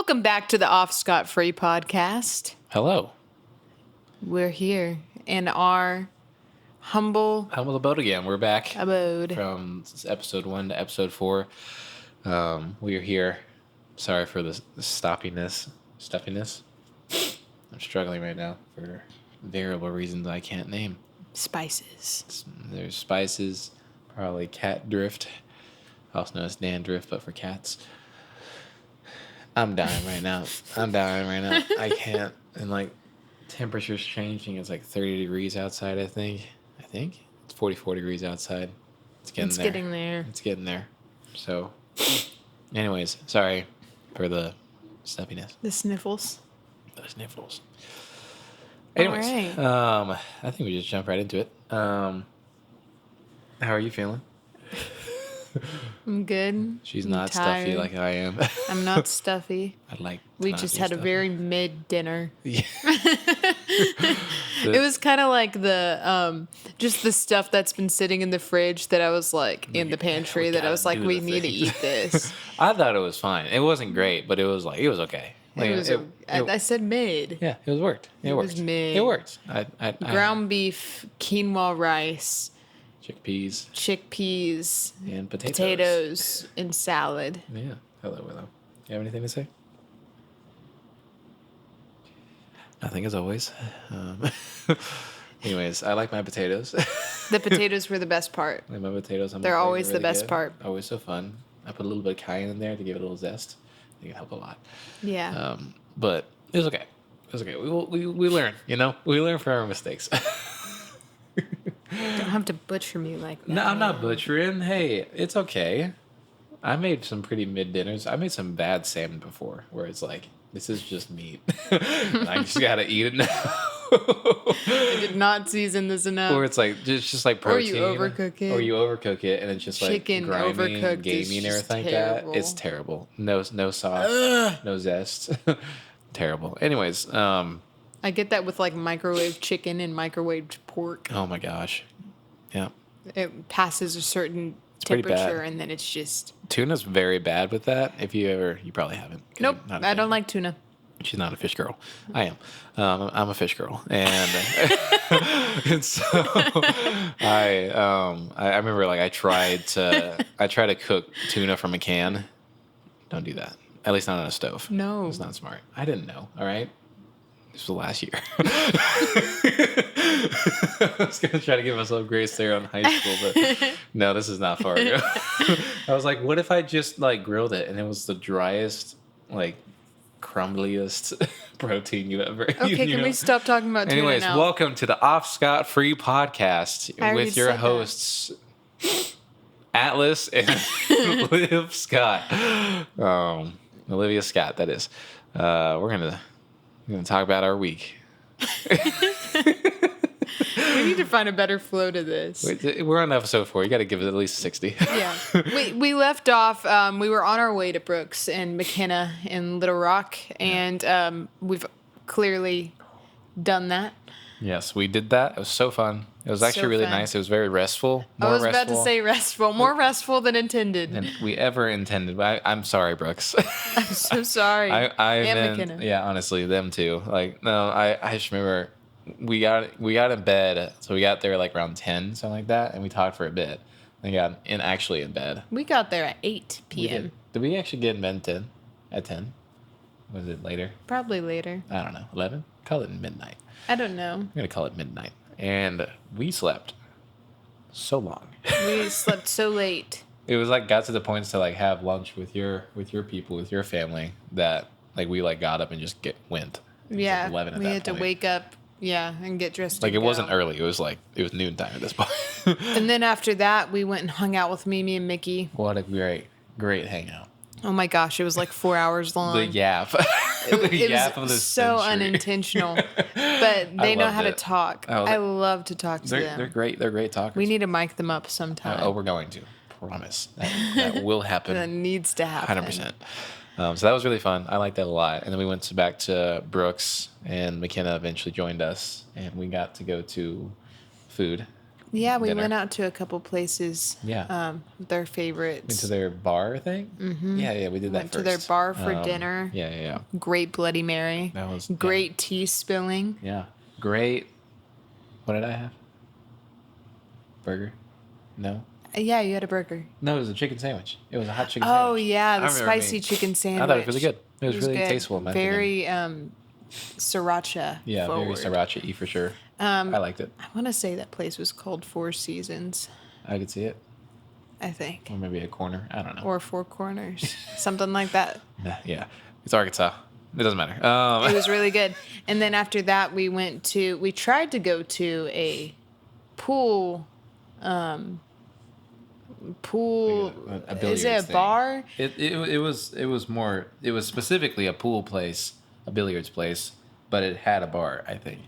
Welcome back to the Off Scot-Free podcast. Hello. We're here in our humble abode again. We're back abode. From episode 1 to episode 4. We are here. Sorry for the stuffiness. I'm struggling right now for variable reasons I can't name. Spices. There's spices, probably cat drift, also known as dandruff, but for cats. I'm dying right now. I can't. And like temperature's changing. It's like 30 degrees outside, I think. It's 44 degrees outside. It's getting there. So, anyways, sorry for the stuffiness. The sniffles. Anyways, all right. I think we just jump right into it. How are you feeling? I'm good. She's I'm not tired. stuffy like I am. I'm not stuffy. We just had stuffy. a very mid dinner. Yeah. It was kind of like the just the stuff that's been sitting in the fridge that I was like in the pantry that I was like, we need to eat this. I thought it was fine. It wasn't great, but it was okay. Like, I said mid. Yeah, it worked. It worked. Was mid. It worked. Ground beef, quinoa rice, chickpeas, and potatoes, and salad. Yeah. Hello, Willow. You have anything to say? Nothing as always. Anyways, I like my potatoes. The potatoes were the best part. I like my potatoes. They're always the best part. Always so fun. I put a little bit of cayenne in there to give it a little zest. I think it helped a lot. Yeah. But it was okay. We learn, We learn from our mistakes. Don't have to butcher me like that. No, I'm not butchering. Hey, it's okay. I made some pretty mid dinners. I made some bad salmon before where it's like, this is just meat. I just gotta eat it now. I did not season this enough. Or it's like just like protein. Or you overcook it and it's just like chicken grimy overcooked and gamey and everything like that. It's terrible. No sauce, no zest. Terrible. Anyways, I get that with like microwave chicken and microwaved pork. Oh my gosh. Yeah. It passes a certain pretty temperature bad. and then it's just... Tuna's very bad with that. You probably haven't. Nope, I don't like tuna. She's not a fish girl. I am. I'm a fish girl, and, and so I remember like I tried to cook tuna from a can. Don't do that. At least not on a stove. No, it's not smart. I didn't know. All right. This was last year. I was going to try to give myself grace there on high school, but no, this is not far ago. I was like, what if I just like grilled it and it was the driest, like crumbliest protein you ever Okay, can we stop talking about tuna Anyways, now? welcome to the Off Scot-Free podcast with your hosts, Atlas and Liv Scott. Olivia Scott, that is. We're gonna talk about our week. We need to find a better flow to this. We're on episode 4. You got to give it at least 60. Yeah. We left off, we were on our way to Brooks and McKenna in Little Rock, and we've clearly done that. Yes, we did that. It was so fun. It was actually really nice. It was very restful. I was about to say restful. More restful than intended. Than we ever intended. I'm sorry, Brooks. I'm so sorry. And McKenna. Yeah, honestly, them too. Like, no, I just remember we got in bed. So we got there like around 10, something like that, and we talked for a bit. We got actually in bed. We got there at 8 p.m. Did we actually get in bed at 10? Was it later? Probably later. I don't know. 11? Call it midnight. I don't know. I'm going to call it midnight. And we slept so long. We slept so late. It was like got to the point to like have lunch with your people, with your family, that like we like got up and just went. Yeah. Like 11 at we that had point. to wake up, and get dressed. Like it wasn't early. It was noontime at this point. And then after that, we went and hung out with Mimi and Mickey. What a great hangout. Oh my gosh, it was like 4 hours long. The yap. It yap was of the so century. unintentional, but they know how to talk. Oh, I love to talk to them. They're great. They're great talkers. We need to mic them up sometime. We're going to. Promise. That will happen. That needs to happen. 100%. So that was really fun. I liked that a lot. And then we went back to Brooks, and McKenna eventually joined us, and we got to go to food. Yeah, we dinner. went out to a couple places. Yeah. Their favorites. Went to their bar thing. Mm-hmm. Yeah, we did that Went first. to their bar for dinner. Yeah. Great Bloody Mary. That was great tea spilling. Yeah, great. What did I have? Burger? No. Yeah, you had a burger. No, it was a chicken sandwich. It was a hot chicken Oh sandwich. yeah, the I remember spicy chicken sandwich. I thought it was really good. It was really good. tasteful. In my opinion. Very sriracha. Yeah, forward. very sriracha-y for sure. I liked it. I want to say that place was called Four Seasons. I could see it. I think. Or maybe a corner. I don't know. Or Four Corners. Something like that. Yeah. It's Arkansas. It doesnn matter. It was really good. And then after that, we tried to go to a pool. Like a is it a thing. bar? It was specifically a pool place, a billiards place, but it had a bar, I think.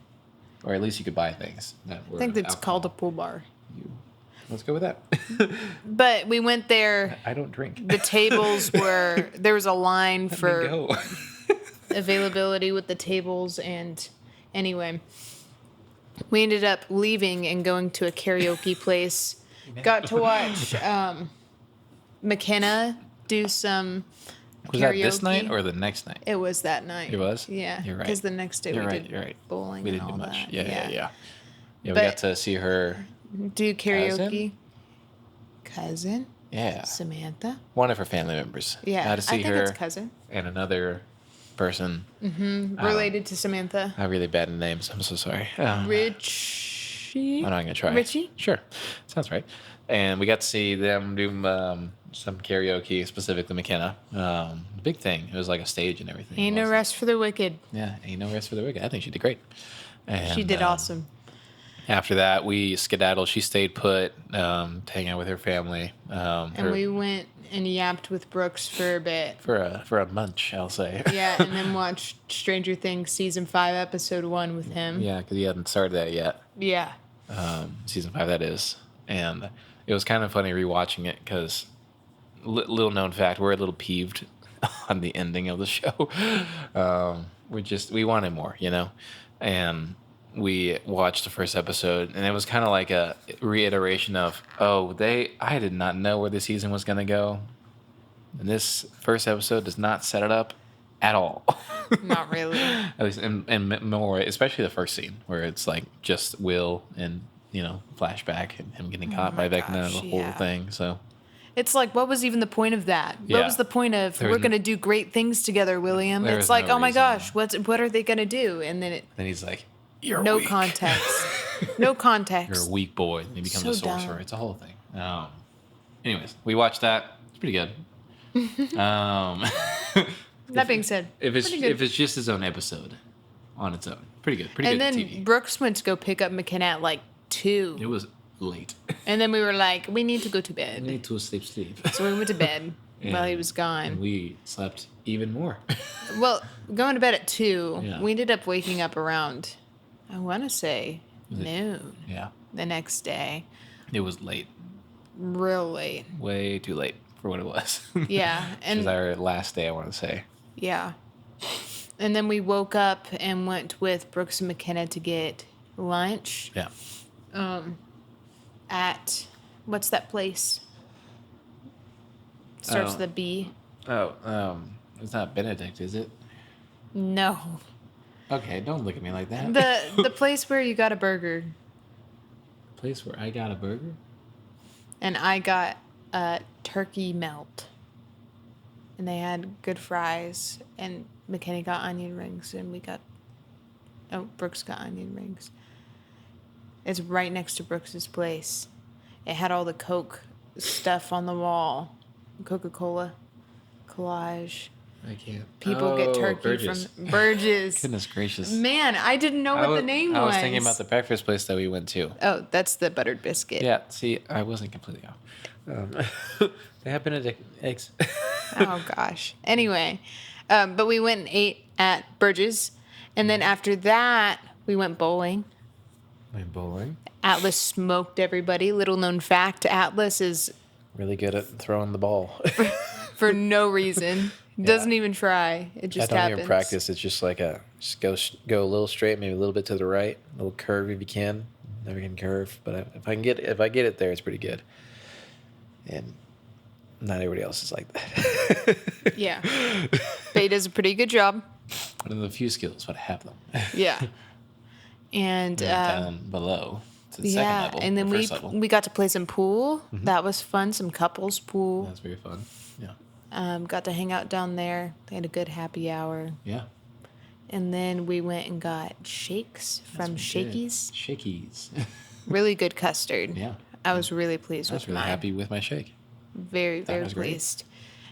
Or at least you could buy things that were I think it's alcohol. called a pool bar. Let's go with that. But we went there. I don't drink. The tables were, there was a line Let me for go. availability with the tables, and anyway, we ended up leaving and going to a karaoke place. Got to watch McKenna do some Was karaoke. that this night or the next night? It was that night. It was? Yeah. You're right. Because the next day You're we right, did you're right. bowling We and didn't all do much. that. Yeah, we But- got to see her Do karaoke. Cousin? Cousin? Yeah. Samantha? One of her family members. Yeah. Got to see I think her it's cousin. and another person. Related to Samantha. I really bad in names. I'm so sorry. Richie? I'm not gonna try. Richie? Sure, sounds right. And we got to see them do some karaoke, specifically McKenna. Big thing. It was like a stage and everything. Ain't no rest for the wicked. Yeah, ain't no rest for the wicked. I think she did great. And, She did awesome. After that, we skedaddled. She stayed put, to hang out with her family. And we went and yapped with Brooks for a bit. for a munch, I'll say. Yeah, and then watched Stranger Things season 5, episode 1 with him. Yeah, because he hadn't started that yet. Yeah. Season 5 that is, and it was kind of funny rewatching it because little known fact, we're a little peeved on the ending of the show. We wanted more, and we watched the first episode, and it was kind of like a reiteration of, I did not know where the season was gonna go, and this first episode does not set it up at all. Not really. At least in more, especially the first scene where it's like just Will and flashback and him getting caught by Vecna, gosh, the whole yeah. thing. So It's like, what was even the point of that? Yeah. What was the point of There we're was going to do great things together, William? There It's was like, no oh my reason. gosh, what are they going to do? And then then he's like, "You're no weak. context. No context. You're a weak boy." And he becomes So a sorcerer. dumb. It's a whole thing. Anyways, we watched that. It's pretty good. That being said, if pretty good. it's just his own episode on its own, pretty good. Pretty And good then TV. Brooks went to go pick up McKenna at like 2. It was late. And then we were like, we need to go to bed. Need to sleep. So we went to bed while he was And gone. we slept even more. Well, going to bed at 2, Yeah. we ended up waking up around, I want to say, noon Yeah, the next day. it was late. Real late. Way too late for what it was. Yeah. It was And our last day, I want to say. yeah. And then we woke up and went with Brooks and McKenna to get lunch Yeah. at, what's that place? Starts Oh. with a B. It's not Benedict, is it? No. Okay, don't look at me like that. The place where you got a burger Place where I got a burger? and I got a turkey melt. And they had good fries, and McKenna got onion rings, and Brooks got onion rings. It's right next to Brooks's place. It had all the Coke stuff on the wall. Coca-Cola collage. I can't. People get turkey Burgess. from Burgess. Goodness gracious. Man, I didn't know what the name was. I was thinking about the breakfast place that we went to. Oh, that's the buttered biscuit. Yeah, see, I wasn't completely off. They have Benedict eggs. Oh gosh. Anyway, but we went and ate at Burgess, and then after that we went bowling. Went bowling. Atlas smoked everybody. Little known fact: Atlas is Really good at throwing the ball. for no reason doesn't even try. It I just don't happens. even practice. It's just like just go a little straight, maybe a little bit to the right, a little curve if you can. never can curve, but if I get it there, it's pretty good. And not everybody else is like that. Yeah. But he does a pretty good job. One of the few skills, but I have them. Yeah. And down below to the second level. and then first level. we got to play some pool. That was fun. Some couples pool. That's very fun. Yeah. Got to hang out down there. They had a good happy hour. Yeah. And then we went and got shakes from Shakey's. Shakey's. Really good custard. Yeah. I was really pleased I was with really mine. happy with my shake. Very, very was great. pleased.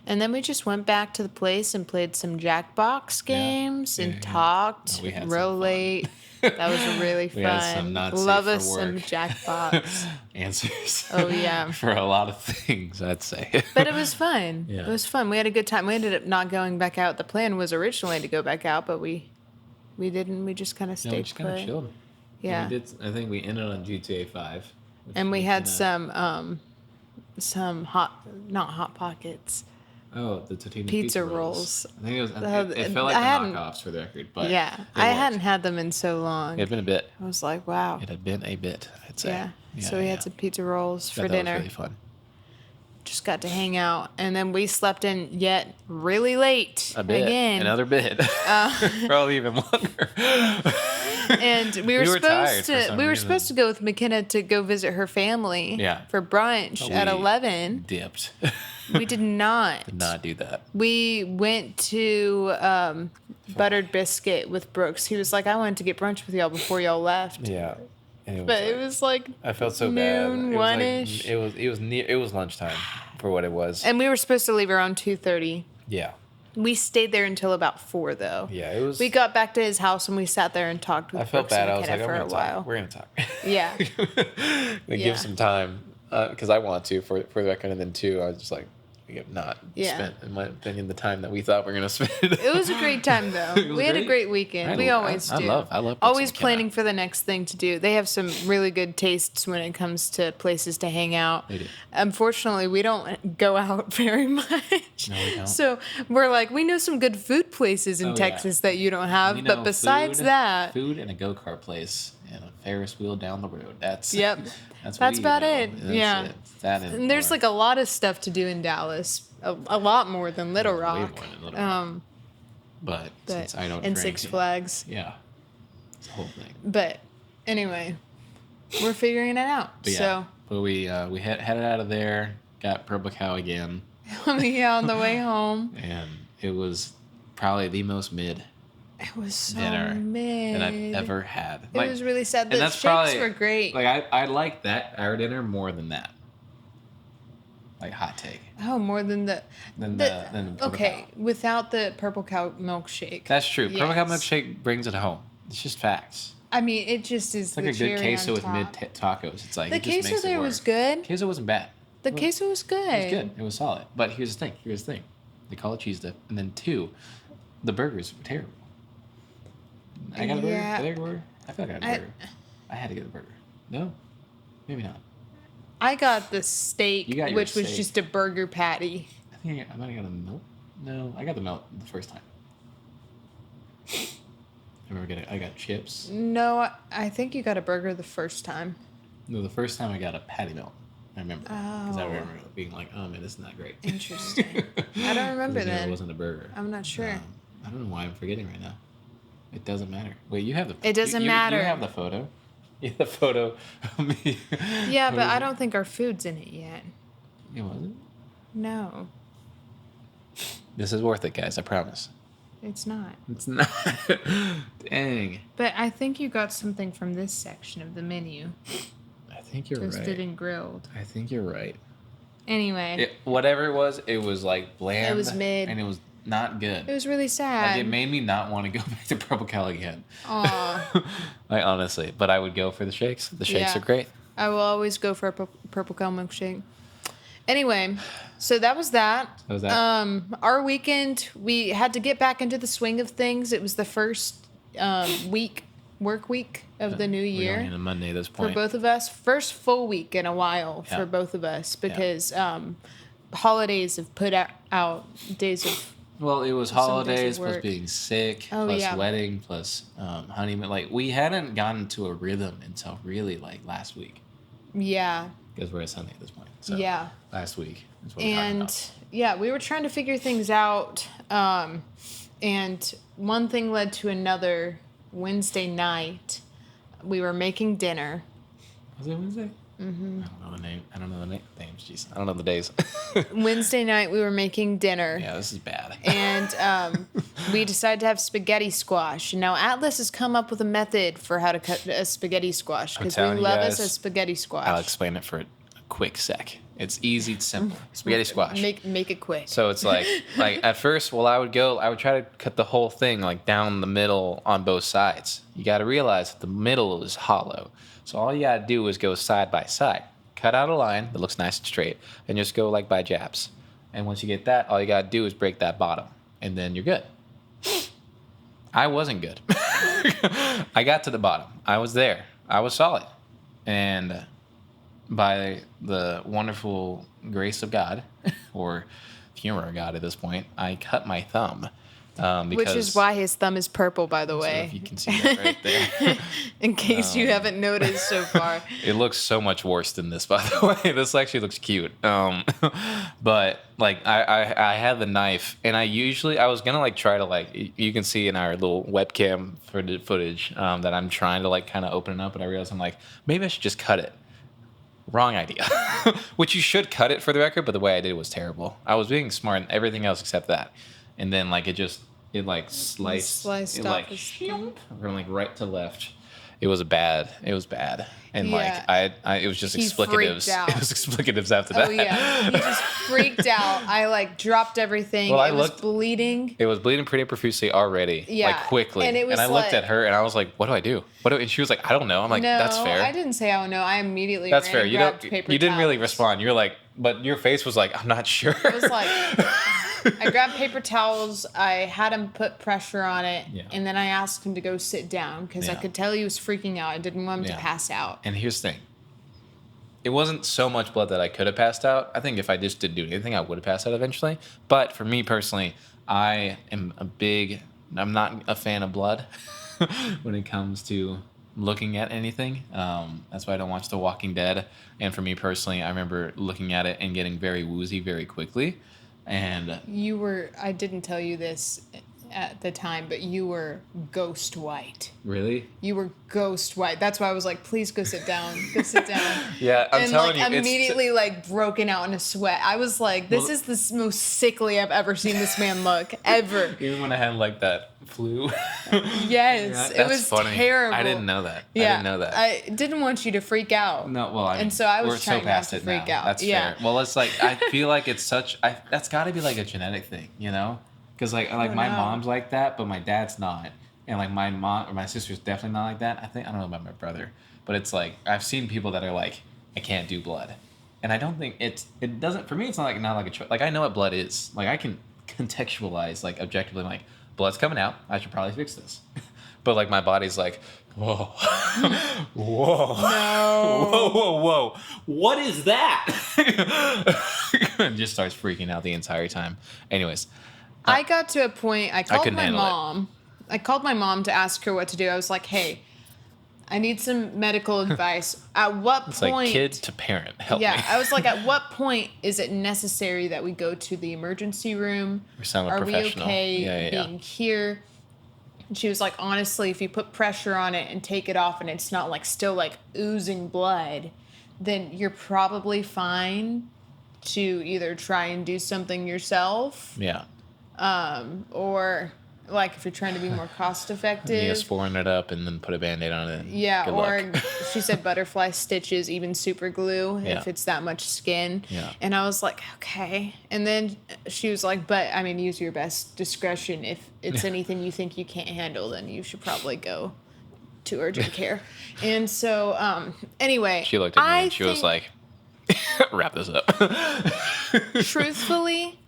And then we just went back to the place and played some Jackbox games and talked Oh, we had some real fun. late. That was really We fun. had some not safe Love for us some work. Jackbox. Answers. Oh, yeah. For a lot of things, I'd say. But it was fun. Yeah. It was fun. We had a good time. We ended up not going back out. The plan was originally to go back out, but we didn't. We just kind of No, stayed we just kind of put. chilled. Yeah. And we did. I think we ended on GTA 5. And we was had kinda- some not hot pockets. Oh, the Totino's pizza rolls. I think it was. The- It felt like I the hadn't- knockoffs for the record, but Yeah, it I worked. hadn't had them in so long. It had been a bit. I was like, wow. It had been a bit. I'd say. Yeah. So we had some pizza rolls for That dinner. was really fun. Just got to hang out, and then we slept in yet really late A bit. again. Another bit. Probably even longer. And we were, We were tired supposed for to some we were reason. supposed to go with McKenna to go visit her family. Yeah. For brunch But at we 11. Dipped. We did not. Did not do that. We went to Buttered Biscuit with Brooks. He was like, I wanted to get brunch with y'all before y'all left. Yeah. And But it was like I felt so noon, bad. one-ish. It was lunchtime for what it was. And we were supposed to leave around 2:30. Yeah. We stayed there until about 4, though. Yeah, it was. We got back to his house and we sat there and talked with I felt Brooks and bad. I was McKenna like, for I'm a gonna while. talk. We're gonna talk. Yeah. We Yeah. give some time because I want to for the record, and then too, I was just like, we have not Yeah. spent, in my opinion, the time that we thought we were gonna spend. It was a great time, though. It was We had a great. great weekend. We always do. I love Always Brooks and planning for the next thing to do. They have some really good tastes when it comes to places to hang out. They do. Unfortunately, we don't go out very much. No, we don't. So we're like, we know some good food places in Oh, yeah. Texas that you don't have. We But know besides that, food and a go-kart place and a Ferris wheel down the road. That's Yep. That's That's we about know. it. That's Yeah. it. That and there's like a lot of stuff to do in Dallas. A lot more than Little Way Rock. more than Little Rock. But since I don't and drink, Six Flags. Yeah, it's the whole thing. But anyway, we're figuring it out. But yeah, So but we headed out of there, got Purple Cow again, we on the way home. and it was probably the most mid It was so dinner mid. that I've ever had. It was really sad. and The that's shakes probably were great. Like I like that our dinner more than that. Like hot take. Oh, more than the Than the Purple okay, Cow. without the Purple Cow milkshake. That's true. Purple Cow Yes. milkshake brings it home. It's just facts. I mean, it just is It's like the a good cherry queso on with mid top. tacos. It's like The it just queso makes it there work. was good. Queso wasn't bad. The queso was good. It was good. It was solid. But here's the thing. They call it cheese dip. And then 2, the burgers were terrible. I got a burger. Yeah. Did I get a burger? I feel like I got a burger. I had to get a burger. No? Maybe not. I got the steak, You got your which was steak. just a burger patty. I think I might have got a melt. No, I got the melt the first time. I remember I got chips. No, I think you got a burger the first time. No, the first time I got a patty melt. I remember. Because I Oh. remember being like, oh man, this is not great. Interesting. I don't remember Because It then. wasn't a burger. I'm not sure. I don't know why I'm forgetting right now. It doesn't matter. Wait, you have the. It doesn't matter. You have the photo. You have the photo of me. Yeah, but What I is don't think our food's in it yet. it? It wasn't. No, This is worth it, guys. I promise. it's not. It's not. Dang. But I think you got something from this section of the menu. I think you're Toasted right. and grilled. I think you're right. Anyway, Whatever it was like bland. It was mid. And it was not good. it was really Like, sad. it made me not want to go back to Purple Cow again. Aw. Like, honestly. But I would go for the shakes. The shakes Yeah. are great. I will always go for a purple cow milkshake. Anyway, so that was that. That was that. Our weekend, we had to get back into the swing of things. It was the first work week of the new We're year. only on a Monday at this For point. both of us, first full week in a while for both of us because holidays have put out days of Well, it was Some days at holidays plus work. being sick Oh, plus yeah. wedding plus honeymoon. Like we hadn't gotten to a rhythm until really like last week Yeah. because we're at Sunday at this point. So Yeah. last week is what we're talking And about. yeah, we were trying to figure things out. And one thing led to another. Wednesday night, we were making dinner. Was it Wednesday? Mm-hmm. I don't know the name. I don't know the names. Jeez, I don't know the days. Wednesday night, we were making dinner. Yeah, this is bad. And we decided to have spaghetti squash. Now, Atlas has come up with a method for how to cut a spaghetti squash because we telling you love guys, us a spaghetti squash. I'll explain it for a quick sec. It's easy, it's simple. Spaghetti squash. Make it quick. So it's like at first, I would try to cut the whole thing like down the middle on both sides. You got to realize that the middle is hollow. So all you got to do is go side by side. Cut out a line that looks nice and straight and just go like by jabs. And once you get that, all you got to do is break that bottom and then you're good. I wasn't good. I got to the bottom. I was there. I was solid. And by the wonderful grace of God, or humor of God at this point, I cut my thumb. Because, which is why his thumb is purple, by the so way. if you can see that right there. In case you haven't noticed so far. It looks so much worse than this, by the way. This actually looks cute. But like I had the knife, and I was gonna like try to like you can see in our little webcam footage that I'm trying to like kind of open it up, but I realized I'm like maybe I should just cut it. Wrong idea. Which you should cut it for the record, but the way I did it was terrible. I was being smart and everything else except that, and then like it like sliced Sliced it off like his thumb. from like right to left. It was bad, and Yeah. like it was just He explicatives. freaked out. It was explicatives after that. Oh yeah, he just freaked out. I like dropped everything. Well, it was bleeding. It was bleeding pretty profusely already, Yeah, like quickly. and it was I looked like- at her and I was like, "What do I do? What do?" And she was like, "I don't know." I'm like, No, "That's fair. I didn't say I don't know. I immediately That's ran fair. and You grabbed don't. paper You didn't really towels. respond. You're like, but your face was like, "I'm not sure." It was like I grabbed paper towels. I had him put pressure on it, Yeah. and then I asked him to go sit down because I Yeah. could tell he was freaking out. I didn't want him Yeah. to pass out. And here's the thing. It wasn't so much blood that I could have passed out. I think if I just didn't do anything, I would have passed out eventually. But for me personally, I'm not a fan of blood when it comes to looking at anything. That's why I don't watch The Walking Dead. And for me personally, I remember looking at it and getting very woozy very quickly. And I didn't tell you this at the time, but you were ghost white. really? You were ghost white. That's why I was like, please go sit down. Go sit down. Yeah, I'm and telling like you, immediately like broken out in a sweat. I was like, this Well- is the most sickly I've ever seen this man look ever. Even when I had like that flu. Yes, it That's was funny. terrible. I didn't know that. Yeah, I didn't know that. I didn't want you to freak out. No, well, I mean, And so I was we're trying so not past to it freak now. out. That's Yeah. fair. Well, it's like I feel like it's that's got to be like a genetic thing, you know? Because like my know. mom's like that, but my dad's not, and like my mom or my sister's definitely not like that. I don't know about my brother, but it's like I've seen people that are like, I can't do blood, and I don't think it doesn't for me. It's not like a choice. Like I know what blood is. Like I can contextualize like objectively like blood's coming out. I should probably fix this. But like my body's like, whoa, whoa, No. whoa, what is that? And just starts freaking out the entire time. Anyways, I got to a point. I called couldn't my handle it. mom. I called my mom to ask her what to do. I was like, hey, I need some medical advice. At what it's point? like kid to parent. Help Yeah, me. I was like, at what point is it necessary that we go to the emergency room? We sound Are we professional. okay Yeah. being here? And she was like, honestly, if you put pressure on it and take it off and it's not like still like oozing blood, then you're probably fine to either try and do something yourself, Yeah. or like if you're trying to be more cost effective. Neosporin it up and then put a Band-Aid on it. Yeah, Good or luck. she said butterfly stitches, even super glue Yeah. if it's that much skin. Yeah. And I was like, okay. And then she was like, but I mean, use your best discretion. If it's anything you think you can't handle, then you should probably go to urgent care. And so, anyway, She looked at me and she was think, like, wrap this up. truthfully,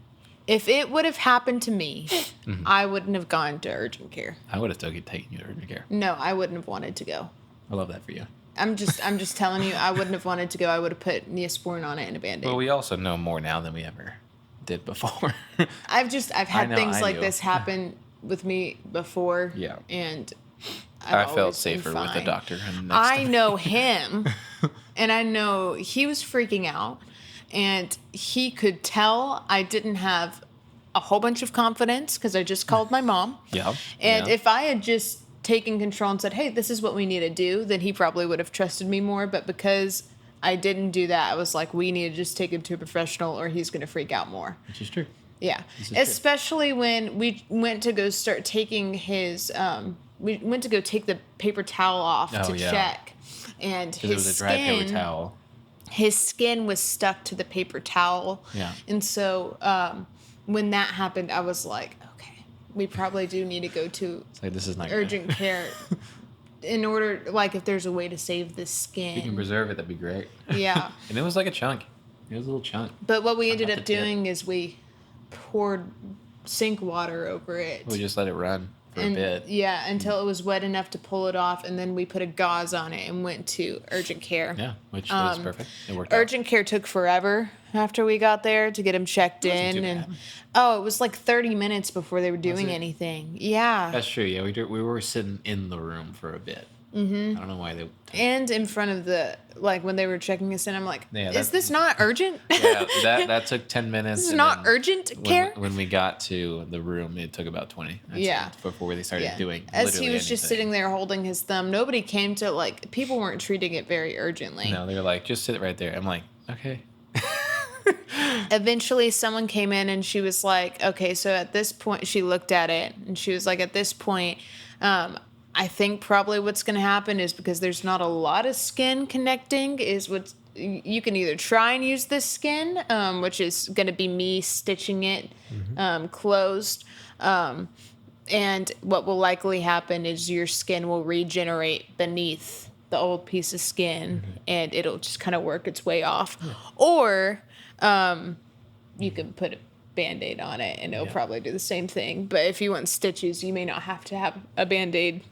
if it would have happened to me, Mm-hmm. I wouldn't have gone to urgent care. I would have taken you to urgent care. No, I wouldn't have wanted to go. I love that for you. I'm just telling you, I wouldn't have wanted to go. I would have put Neosporin on it and a Band-Aid. But we also know more now than we ever did before. I've had things I like knew. this happen with me before. Yeah. And I I've felt always been safer with the fine. doctor. Next I time. know him, and I know he was freaking out, and he could tell I didn't have a whole bunch of confidence because I just called my mom. Yeah. And yeah. if I had just taken control and said, hey, this is what we need to do, then he probably would have trusted me more. But because I didn't do that, I was like, we need to just take him to a professional or he's going to freak out more. Which is true. Yeah. This is Especially when we went to go start taking his, we went to go take the paper towel off Oh, to yeah. check. And Because it was a dry paper towel. his skin was stuck to the paper towel. Yeah. And so when that happened, I was like, okay, we probably do need to go to It's like, this is not urgent good. care in order, like, if there's a way to save this skin. If you can preserve it, that'd be great. Yeah. And it was like a chunk. It was a little chunk. But what we ended Not up the tip. doing is we poured sink water over it. We just let it run for a bit. Yeah, until it was wet enough to pull it off, and then we put a gauze on it and went to urgent care. Yeah, which was perfect. It worked out. Urgent care took forever after we got there to get him checked wasn't in, too and bad. it was like 30 minutes before they were doing it? anything. Yeah, That's true. Yeah, we were sitting in the room for a bit. Mm-hmm. I don't know why they. and in front of the, like, when they were checking us in, I'm like, Yeah, is this not urgent? Yeah, that took 10 minutes. This is and not then urgent care. When we got to the room, it took about 20. I'd say, Yeah. before they started doing. As he literally was just anything. sitting there holding his thumb, nobody came to, like, people weren't treating it very urgently. No, they were like, just sit right there. I'm like, okay. Eventually someone came in and she was like, okay, so at this point, she looked at it and she was like, at this point, I think probably what's going to happen is because there's not a lot of skin connecting is what you can either try and use this skin, which is going to be me stitching it closed. And what will likely happen is your skin will regenerate beneath the old piece of skin and it'll just kind of work its way off. Or you can put a Band-Aid on it and it'll probably do the same thing. But if you want stitches, you may not have to have a Band-Aid.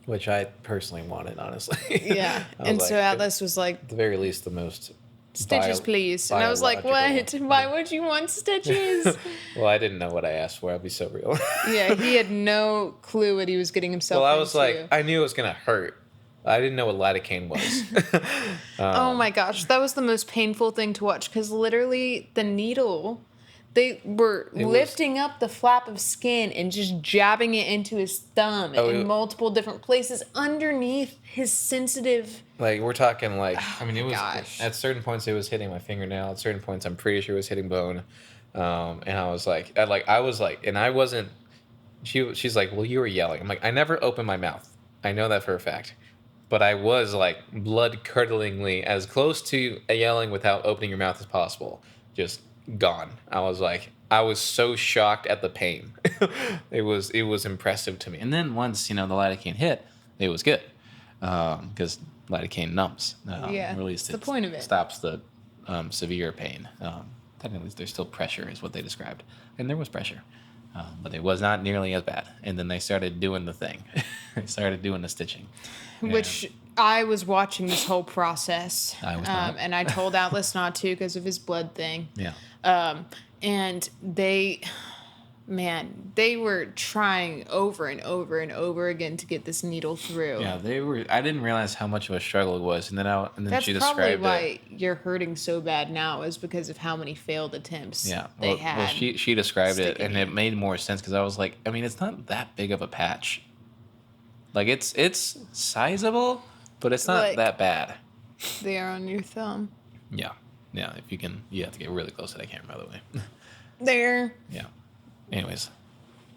Which I personally wanted, honestly. Yeah. I was And so like, Atlas was like, at the very least, the most stitches, please. And I was like, biological. what? Why would you want stitches? Well, I didn't know what I asked for. I'll be so real. Yeah, he had no clue what he was getting himself Well, into. I was like, I knew it was gonna hurt. I didn't know what lidocaine was. Oh my gosh, that was the most painful thing to watch because literally the needle, they were lifting up the flap of skin and just jabbing it into his thumb in multiple different places underneath his sensitive. Like, we're talking like, I mean, it was gosh. at certain points it was hitting my fingernail. At certain points, I'm pretty sure it was hitting bone. And I was like, and I wasn't. She's like, well, you were yelling. I'm like, I never opened my mouth. I know that for a fact. But I was like blood curdlingly as close to yelling without opening your mouth as possible. Just gone. I was so shocked at the pain. It was impressive to me. And then once, the lidocaine hit, it was good. Because lidocaine numbs. Yeah, Released that's the point of it. Stops the severe pain. Technically, there's still pressure is what they described. And there was pressure. But it was not nearly as bad. And then they started doing the thing. They started doing the stitching. Which I was watching this whole process. I was not. And I told Atlas not to because of his blood thing. Yeah. And they were trying over and over and over again to get this needle through. Yeah, they were. I didn't realize how much of a struggle it was, and then That's she probably described why it. you're hurting so bad now is because of how many failed attempts they had. Well, she described it, sticking and it made more sense because I was like, I mean, it's not that big of a patch. Like it's sizable, but it's not Like- that bad. They are on your thumb. Yeah. If you can, you have to get really close to that camera, by the way. There. Yeah. Anyways,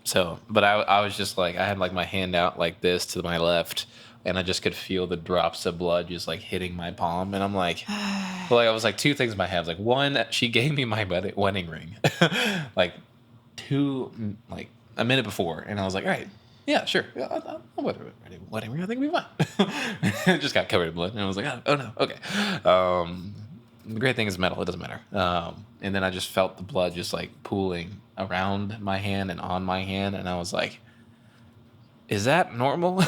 so, but I was just like, I had like my hand out like this to my left, and I just could feel the drops of blood just like hitting my palm, and I'm like, well, I was like two things in my head. I was like, one, she gave me my wedding ring, like like a minute before, and I was like, all right, yeah, sure, yeah, I'll wedding ring, I think we'll be fine. It just got covered in blood, and I was like, oh no, okay. The great thing is metal; it doesn't matter. And then I just felt the blood just like pooling around my hand and on my hand, and I was like, is that normal?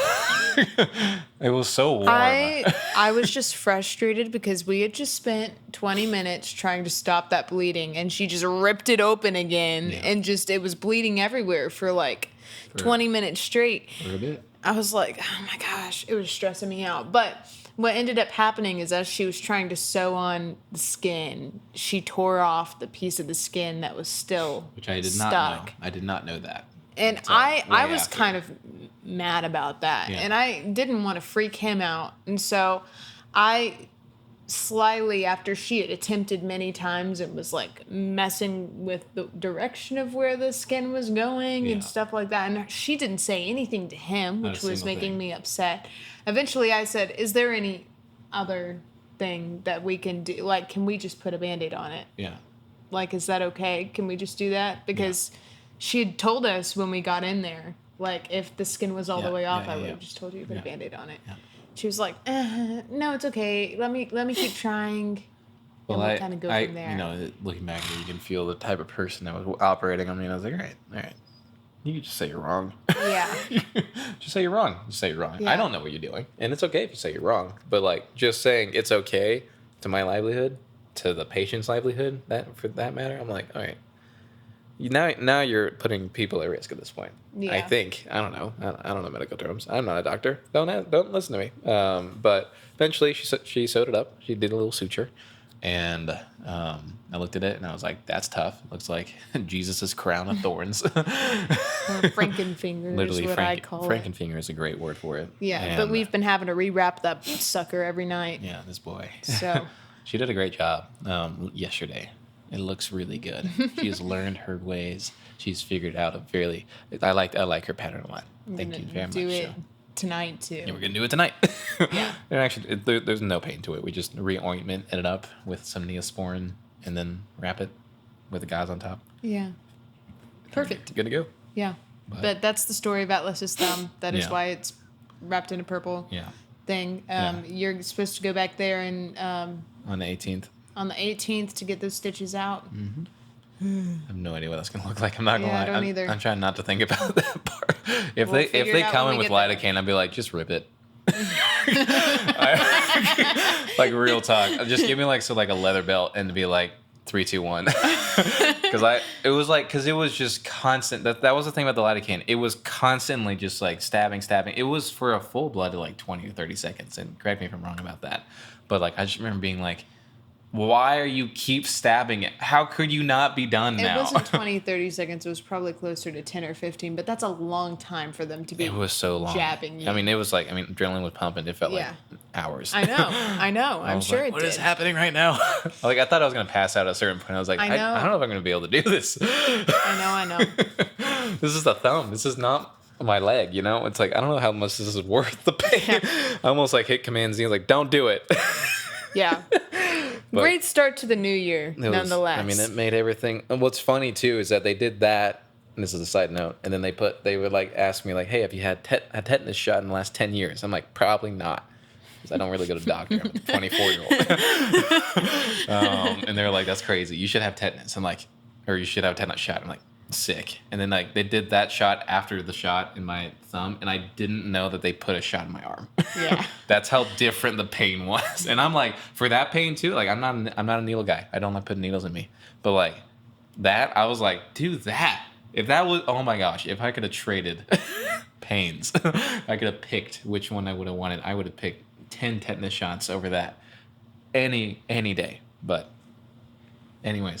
It was so warm. I was just frustrated because we had just spent 20 minutes trying to stop that bleeding, and she just ripped it open again, and just it was bleeding everywhere for like 20 minutes straight. For a bit. I was like, oh my gosh, it was stressing me out. But what ended up happening is as she was trying to sew on the skin, she tore off the piece of the skin that was still Which I did stuck. not know. I did not know that. And I was kind of mad about that. Yeah. And I didn't want to freak him out. And so I slyly, after she had attempted many times, it was like messing with the direction of where the skin was going and stuff like that. And she didn't say anything to him, which was making me upset. Eventually I said, is there any other thing that we can do? Like, can we just put a Band-Aid on it? Yeah. Like, is that okay? Can we just do that? Because she had told us when we got in there, like, if the skin was all the way off, I would have just told you to put a Band-Aid on it. Yeah. She was like, no, it's okay. Let me keep trying. Well, and we'll kind of go from there. You know, looking back, you can feel the type of person that was operating on me. And I was like, all right. You can just say you're wrong. Yeah. Just say you're wrong. Just say you're wrong. Yeah. I don't know what you're doing. And it's okay if you say you're wrong. But, like, just saying it's okay to my livelihood, to the patient's livelihood, that for that matter, I'm like, all right. Now you're putting people at risk at this point. Yeah. I think. I don't know. I don't know medical terms. I'm not a doctor. Don't listen to me. But eventually she sewed it up. She did a little suture. And I looked at it and I was like, that's tough. Looks like Jesus' crown of thorns. Or Frankenfinger Literally, is what I call it. Frankenfinger is a great word for it. Yeah, and, but we've been having to rewrap that sucker every night. Yeah, this boy. So she did a great job yesterday. It looks really good. She has learned her ways. She's figured out I like her pattern a lot. Thank you very much. Do it tonight too. Yeah, we're gonna do it tonight. Yeah. And actually, there's no pain to it. We just re-ointment it up with some Neosporin and then wrap it with the gauze on top. Yeah. Perfect. Good to go. Yeah. But that's the story of Atlas's thumb. That is why it's wrapped in a purple thing. You're supposed to go back there and on the 18th. On the 18th to get those stitches out. Mm-hmm. I have no idea what that's gonna look like. I'm not gonna lie. I don't either. I'm trying not to think about that part. If they come in with lidocaine, I'd be like, just rip it. Like real talk. Just give me like a leather belt and be like 3, 2, 1. Because it was just constant. That was the thing about the lidocaine. It was constantly just like stabbing. It was for a full blood of like 20 or 30 seconds. And correct me if I'm wrong about that. But like I just remember being like, why are you keep stabbing it? How could you not be done now? It wasn't 20, 30 seconds. It was probably closer to 10 or 15, but that's a long time for them to be. It was so long. Jabbing you. I mean, it was like, adrenaline was pumping. It felt like hours. I know. I'm sure it did. What is happening right now? Like, I thought I was going to pass out at a certain point. I was like, I don't know if I'm going to be able to do this. I know. This is the thumb. This is not my leg, you know? It's like, I don't know how much this is worth the pain. I almost like hit Command Z. I was like, don't do it. Yeah. But great start to the new year, nonetheless. It made everything. And what's funny too is that they did that. And this is a side note. And then they would like ask me like, "Hey, have you had a tetanus shot in the last 10 years?" I'm like, probably not, because I don't really go to the doctor. I'm a 24-year-old. And they're like, "That's crazy. You should have tetanus." I'm like, or you should have a tetanus shot. I'm like, sick. And then like they did that shot after the shot in my thumb, and I didn't know that they put a shot in my arm. Yeah. That's how different the pain was. And I'm like, for that pain too, like I'm not a needle guy. I don't like putting needles in me. But like that, I was like, do that. If that was, oh my gosh, if I could have traded pains, I could have picked which one I would have wanted. I would have picked 10 tetanus shots over that any day. But anyway.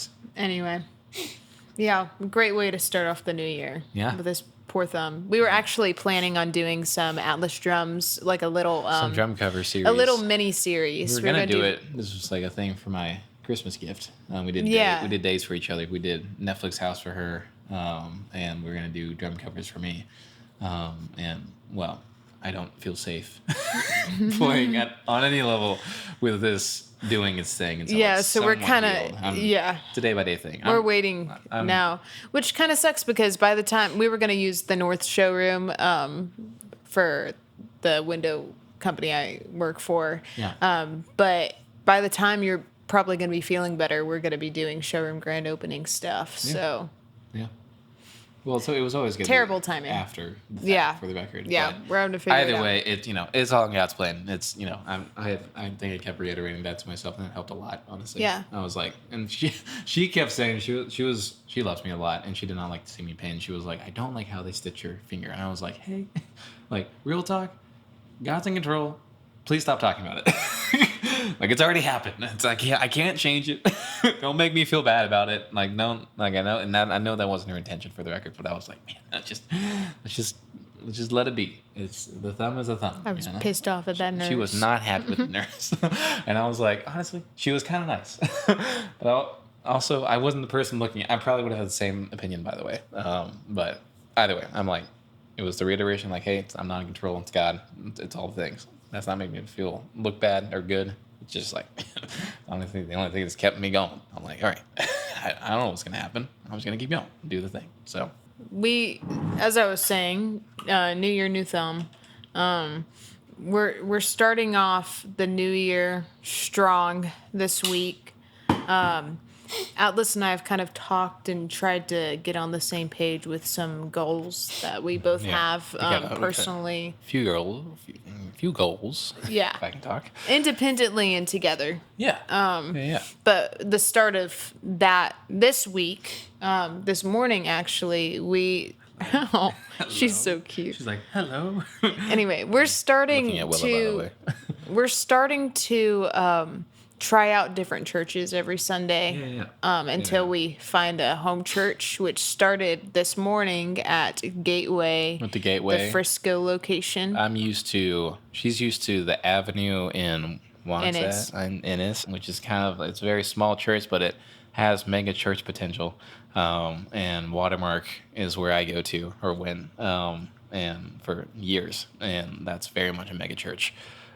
Yeah, great way to start off the new year. Yeah. With this poor thumb. We were actually planning on doing some Atlas drums, like a little... some drum cover series. A little mini series. We were going to do it. This was like a thing for my Christmas gift. We did days for each other. We did Netflix house for her, and we were going to do drum covers for me. And, well, I don't feel safe playing on any level with this doing its thing. So we're kind of, it's a day-by-day thing. We're waiting now, which kind of sucks because by the time we were going to use the North showroom for the window company I work for, but by the time you're probably going to be feeling better, we're going to be doing showroom grand opening stuff. So Well, so it was always going to Terrible be timing. after the fact, Yeah. for the record. Yeah, But we're having to figure it either out. way, it's all in God's plan. It's, I think I kept reiterating that to myself, and it helped a lot, honestly. Yeah. I was like, and she kept saying she loves me a lot, and she did not like to see me pain. She was like, I don't like how they stitch your finger. And I was like, hey, like, real talk, God's in control. Please stop talking about it. Like, it's already happened. It's like, yeah, I can't change it. Don't make me feel bad about it. Like, no, like, I know, and I know that wasn't her intention for the record, but I was like, man, let's just let it be. It's the thumb is a thumb. I was pissed off at that nurse. She was not happy with the nurse, and I was like, honestly, she was kind of nice. But also, I wasn't the person looking. I probably would have had the same opinion, by the way. But either way, I'm like, it was the reiteration, like, hey, I'm not in control. It's God. It's all things. That's not making me look bad or good. It's just like the only thing that's kept me going. I'm like, all right, I don't know what's gonna happen. I'm just gonna keep going, do the thing. So We, as I was saying, New Year, new thumb. We're starting off the new year strong this week. Atlas and I have kind of talked and tried to get on the same page with some goals that we both have personally. Few goals. Yeah. If I can talk. Independently and together. Yeah. Yeah. But the start of that this week, this morning actually, oh, she's so cute. She's like, hello. Anyway, we're starting Looking at Willa, by the way. we're starting to try out different churches every Sunday until we find a home church, which started this morning at Gateway. With the Gateway. The Frisco location. She's used to the Avenue in Ennis, which is it's a very small church, but it has mega church potential. And Watermark is where I go to, or went, and for years. And that's very much a mega church.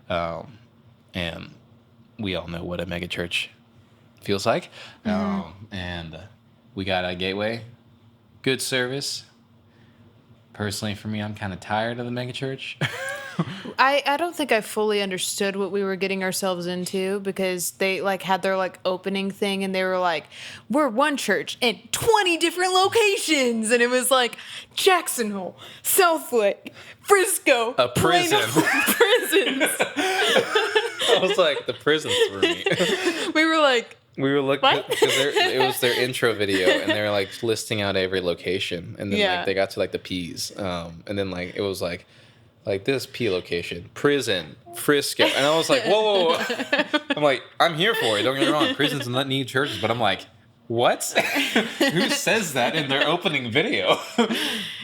And we all know what a mega church feels like. And we got a Gateway. Good service. Personally, for me, I'm kind of tired of the mega church. I don't think I fully understood what we were getting ourselves into, because they had their opening thing and they were like, we're one church in 20 different locations, and it was like Jackson Southwick, Frisco, a prison. Prisons. I was like, the prisons for me. We were looking because it was their intro video, and they were listing out every location, and then they got to the P's, and then it was like this P location, prison, Frisco, and I was like, whoa. I'm like, I'm here for it. Don't get me wrong, prisons and need churches, but I'm like, what? Who says that in their opening video?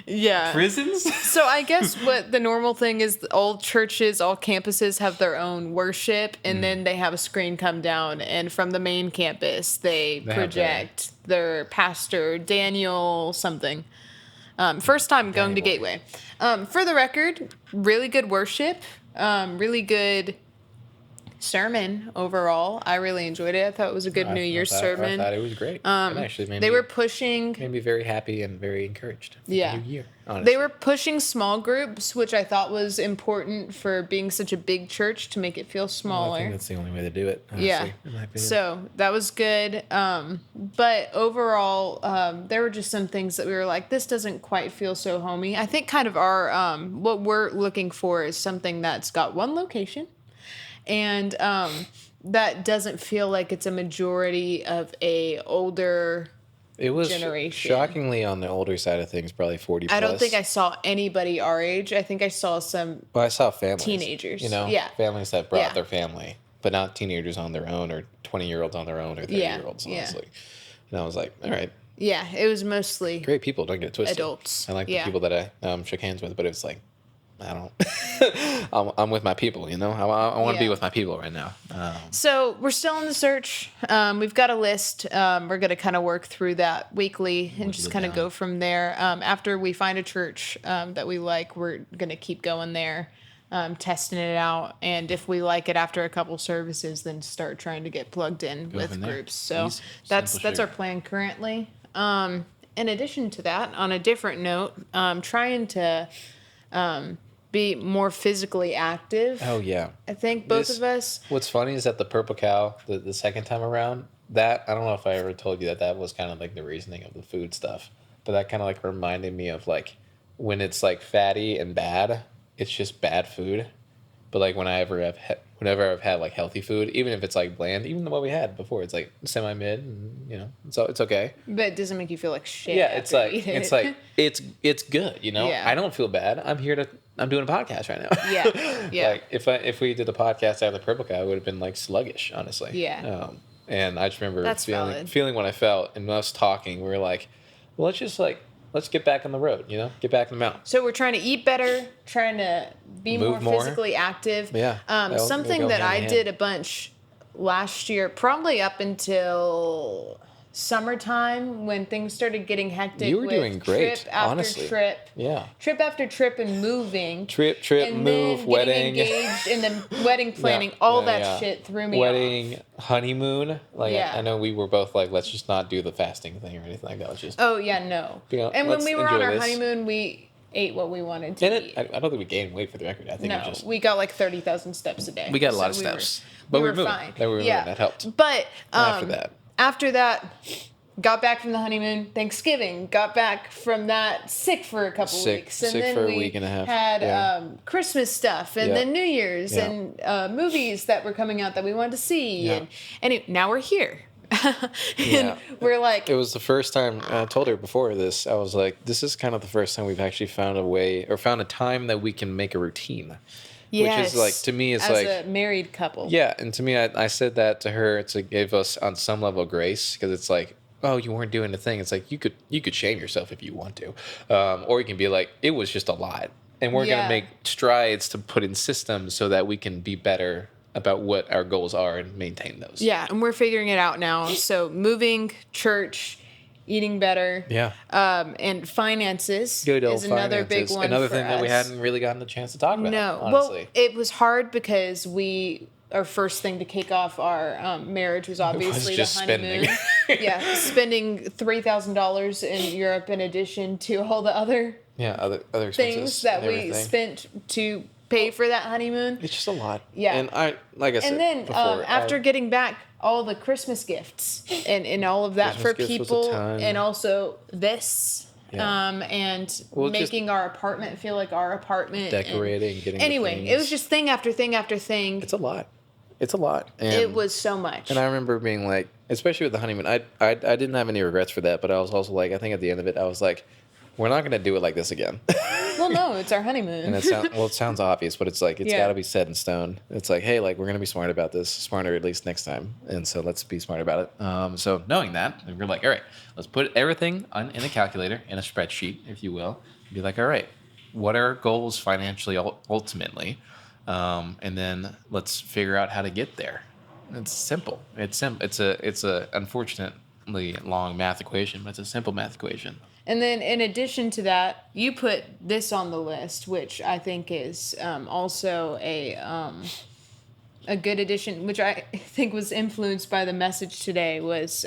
Yeah. Prisons? So I guess what the normal thing is, all churches, all campuses have their own worship, and then they have a screen come down, and from the main campus, they project their pastor, Daniel something. First time going to Gateway. For the record, really good worship, really good sermon overall. I really enjoyed it. I thought it was a good New Year's sermon. I thought it was great. It actually they were pushing. Made me very happy and very encouraged for the new year. Honestly. They were pushing small groups, which I thought was important for being such a big church, to make it feel smaller. Well, I think that's the only way to do it. Honestly, yeah. in my opinion. So that was good. But overall, there were just some things that we were like, this doesn't quite feel so homey. I think kind of our what we're looking for is something that's got one location. And that doesn't feel like it's a majority of a older generation. Shockingly on the older side of things, probably 40 plus. I don't think I saw anybody our age. I think I saw some I saw families. Teenagers. Families that brought their family, but not teenagers on their own, or 20-year-olds on their own, or 30-year-olds, honestly. And I was like, all right. Yeah, it was mostly great people, don't get it twisted. Adults. I like the people that I shook hands with, but it was like, I don't. I'm with my people, I want to be with my people right now. So we're still in the search. We've got a list. We're going to kind of work through that weekly and just kind of go from there. After we find a church that we like, we're going to keep going there, testing it out. And if we like it after a couple services, then start trying to get plugged in with groups. So that's our plan currently. In addition to that, on a different note, trying to be more physically active. Oh, yeah. I think both of us. What's funny is that the Purple Cow, the second time around, I don't know if I ever told you that was kind of like the reasoning of the food stuff. but that kind of like reminded me of like when it's like fatty and bad, it's just bad food. But like whenever I've had like healthy food, even if it's like bland, even what we had before, it's like semi mid, and it's okay. But it doesn't make you feel like shit. Yeah, after you eat it. it's good. Yeah. I don't feel bad. I'm doing a podcast right now. Yeah. Like if we did a podcast out of the Purple Guy, I would have been like sluggish, honestly. Yeah. And I just remember That's valid. feeling what I felt, and us talking, we were like, well, let's get back on the road, get back in the mountain. So we're trying to eat better, trying to be more physically active. Yeah. Something that I did a bunch last year, probably up until summertime when things started getting hectic. You were doing great, trip after honestly. trip. Yeah. Trip after trip and moving. Trip, and move, then wedding. Getting engaged in the wedding planning. All that shit threw me wedding, off. honeymoon. Like, I know we were both like, let's just not do the fasting thing or anything like that. Let's just... Oh, yeah, no. And when we were on our honeymoon, we ate what we wanted to eat. I don't think we gained weight for the record. I think we got like 30,000 steps a day. We got a lot of steps. But we were fine. That helped. But after that, got back from the honeymoon, Thanksgiving, got back from that sick for a couple weeks. And then for a week and a half. Had Christmas stuff and then New Year's and movies that were coming out that we wanted to see. Yeah. And now we're here. And we're like... It was the first time, I told her before this, I was like, this is kind of the first time we've actually found a way, or found a time that we can make a routine. Yes, which is like, to me, it's as like... a married couple. Yeah, and to me, I said that to her to give us, on some level, grace, because it's like, oh, you weren't doing the thing. It's like, you could shame yourself if you want to. Or you can be like, it was just a lot. And we're going to make strides to put in systems so that we can be better about what our goals are and maintain those. Yeah, and we're figuring it out now. So moving, church, eating better. Yeah. And finances Good old is another finances. big one. Another for thing us. that we hadn't really gotten the chance to talk about. No. Honestly. Well, it was hard because our first thing to kick off our marriage was obviously the honeymoon. Spending $3,000 in Europe in addition to all the other other expenses things that we spent to pay for that honeymoon. It's just a lot. Yeah. And like I said, and then before, after getting back all the Christmas gifts and all of that for people, and also this. And making our apartment feel like our apartment. Decorating, getting anyway, it was just thing after thing after thing. It's a lot. It's a lot. And it was so much. And I remember being like, especially with the honeymoon, I didn't have any regrets for that, but I was also like, I think at the end of it, I was like, we're not going to do it like this again. Well, no, it's our honeymoon. And it sounds obvious, but it's like, it's got to be set in stone. It's like, hey, like, we're going to be smart about this, smarter at least next time. And so let's be smart about it. So knowing that, we're like, all right, let's put everything in a calculator, in a spreadsheet, if you will. Be like, all right, what are our goals financially ultimately? And then let's figure out how to get there. It's simple. It's a unfortunately long math equation, but it's a simple math equation. And then in addition to that, you put this on the list, which I think is also a good addition, which I think was influenced by the message today, was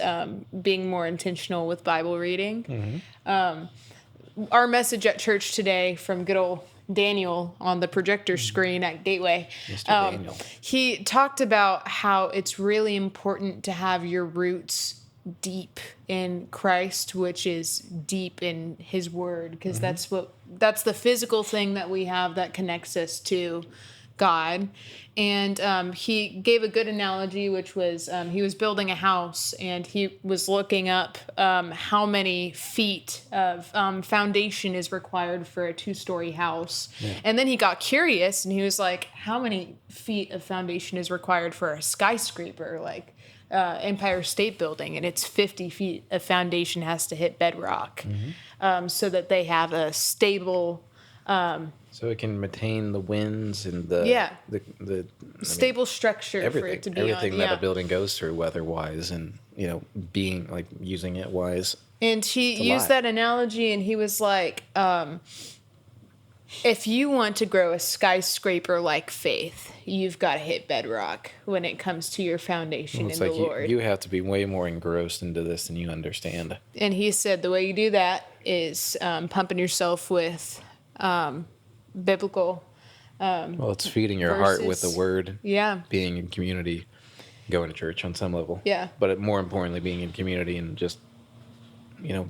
being more intentional with Bible reading. Mm-hmm. Our message at church today from good old Daniel on the projector screen at Gateway. Mr. Daniel. He talked about how it's really important to have your roots deep in Christ, which is deep in His Word, because that's the physical thing that we have that connects us to God. And he gave a good analogy, which was he was building a house and he was looking up how many feet of foundation is required for a 2-story house. Yeah. And then he got curious and he was like, how many feet of foundation is required for a skyscraper, like Empire State Building? And it's 50 feet of foundation has to hit bedrock, so that they have a stable... so it can maintain the winds and the stable structure everything, for it to be everything on. that a building goes through, weather-wise, and being like using it wise. And he used that analogy, and he was like, if you want to grow a skyscraper-like faith, you've got to hit bedrock when it comes to your foundation in the Lord. You have to be way more engrossed into this than you understand. And he said the way you do that is pumping yourself with biblical it's feeding your heart with the Word. Yeah. Being in community, going to church on some level. Yeah. But more importantly, being in community and just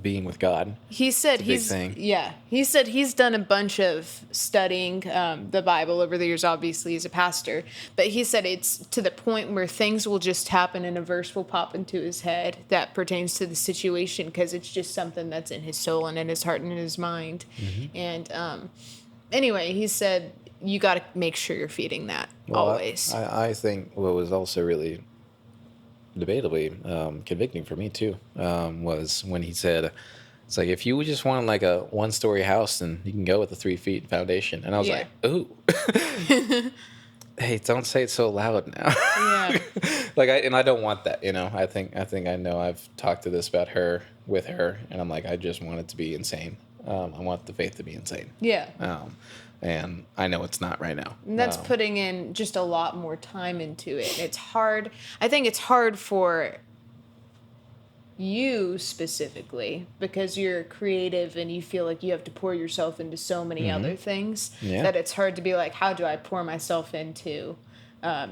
being with God. He said It's a big thing. He said he's done a bunch of studying the Bible over the years. Obviously, he's a pastor, but he said it's to the point where things will just happen and a verse will pop into his head that pertains to the situation because it's just something that's in his soul and in his heart and in his mind. And anyway, he said you got to make sure you're feeding that always. I think what was also really debatably convicting for me too was when he said, it's like, if you just want like a 1-story house, then you can go with a 3 feet foundation. And I was like, ooh. Hey, don't say it so loud now. Yeah. I don't want that, I think I know I've talked to this about her with her, and I'm like, I just want it to be insane. I want the faith to be insane. Yeah. And I know it's not right now. And that's putting in just a lot more time into it. It's hard. I think it's hard for you specifically because you're creative and you feel like you have to pour yourself into so many other things that it's hard to be like, how do I pour myself into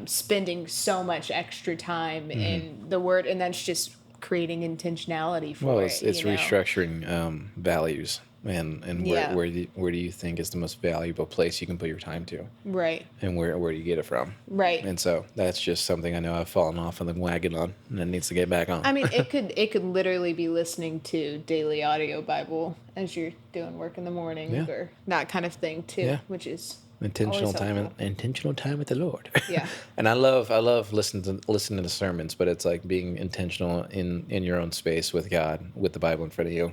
spending so much extra time in the Word? And that's just creating intentionality for it. It's restructuring values. And where do you think is the most valuable place you can put your time to? Right. And where do you get it from? Right. And so that's just something I know I've fallen off on the wagon on, and it needs to get back on. I mean, it could literally be listening to daily audio Bible as you're doing work in the morning or that kind of thing too, which is intentional time with the Lord. Yeah. And I love listening to sermons, but it's like being intentional in your own space with God, with the Bible in front of you.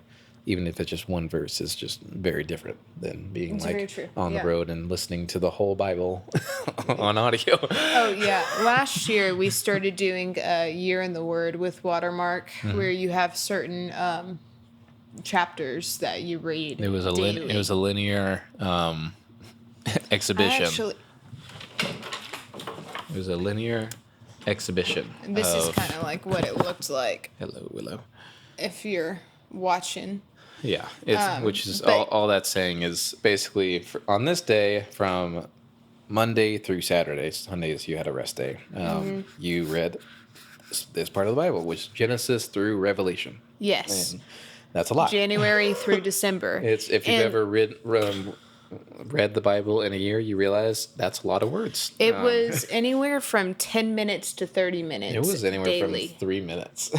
Even if it's just one verse, is just very different than being on the road and listening to the whole Bible on audio. Oh, yeah. Last year, we started doing a Year in the Word with Watermark, where you have certain chapters that you read. It was a linear exhibition. It was a linear exhibition. This is kind of like what it looked like. Hello, Willow. If you're watching. Yeah, which is all that's saying is basically on this day from Monday through Saturday. Sundays you had a rest day. You read this part of the Bible, which is Genesis through Revelation. Yes, and that's a lot. January through December. If you've ever read the Bible in a year, you realize that's a lot of words. It was anywhere from 10 minutes to 30 minutes. It was anywhere daily. from 3 minutes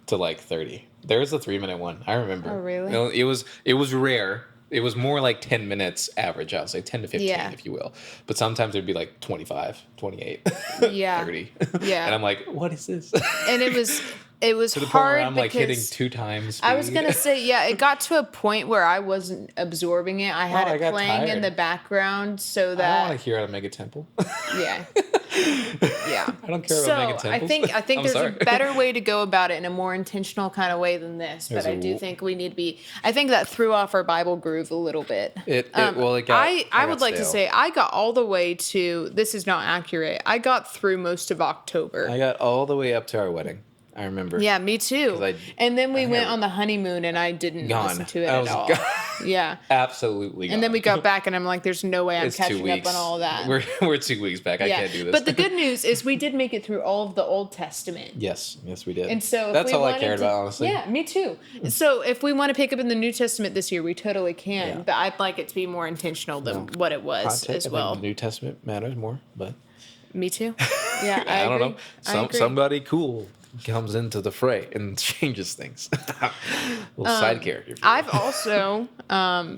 to like 30. There was a 3-minute one. I remember. Oh, really? It was rare. It was more like 10 minutes average. I would say 10 to 15, if you will. But sometimes it'd be like 25, 28, 30. Yeah. And I'm like, what is this? And it was to the point hard where I'm like hitting because 2 times speed. I was gonna say, it got to a point where I wasn't absorbing it. I had it playing in the background so that I don't want to hear how to make a temple. Yeah. Yeah. I don't care about making temples. I think there's a better way to go about it in a more intentional kind of way than this. But I do think we need to be. I think that threw off our Bible groove a little bit. I would like to say I got all the way to. This is not accurate. I got through most of October. I got all the way up to our wedding. I remember. Yeah, me too. And then we went on the honeymoon, and I didn't listen to it at all. Yeah, absolutely. And then we got back, and I'm like, "There's no way I'm catching up on all of that." We're 2 weeks back. I can't do this. But the good news is we did make it through all of the Old Testament. Yes, we did. And so that's all I cared about, honestly. Yeah, me too. So if we want to pick up in the New Testament this year, we totally can. Yeah. But I'd like it to be more intentional than what it was as well. I think the New Testament matters more, but me too. Yeah, I don't know. Somebody cool comes into the fray and changes things. Side character. I've also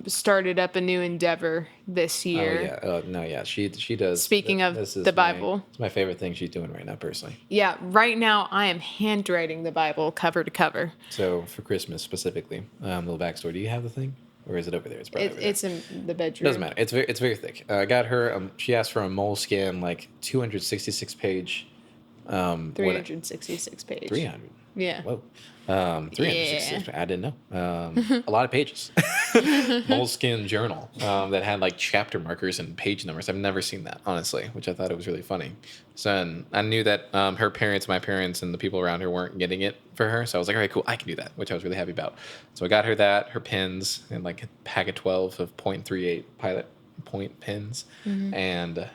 started up a new endeavor this year. Oh yeah. She does. Speaking of the Bible, it's my favorite thing she's doing right now, personally. Yeah, right now I am handwriting the Bible cover to cover. So for Christmas specifically, little backstory. Do you have the thing? Or is it over there? It's probably over there. It's in the bedroom. Doesn't matter. It's very thick. I got her. She asked for a Moleskin, like 266 page. 366 page. 300. Yeah. Whoa. 366. Yeah. I didn't know. A lot of pages. Moleskin journal that had like chapter markers and page numbers. I've never seen that, honestly, which I thought it was really funny. So I knew that her parents, my parents, and the people around her weren't getting it for her. So I was like, all right, cool, I can do that, which I was really happy about. So I got her that, her pins, and like a pack of 12 of .38 pilot point pins. Mm-hmm. And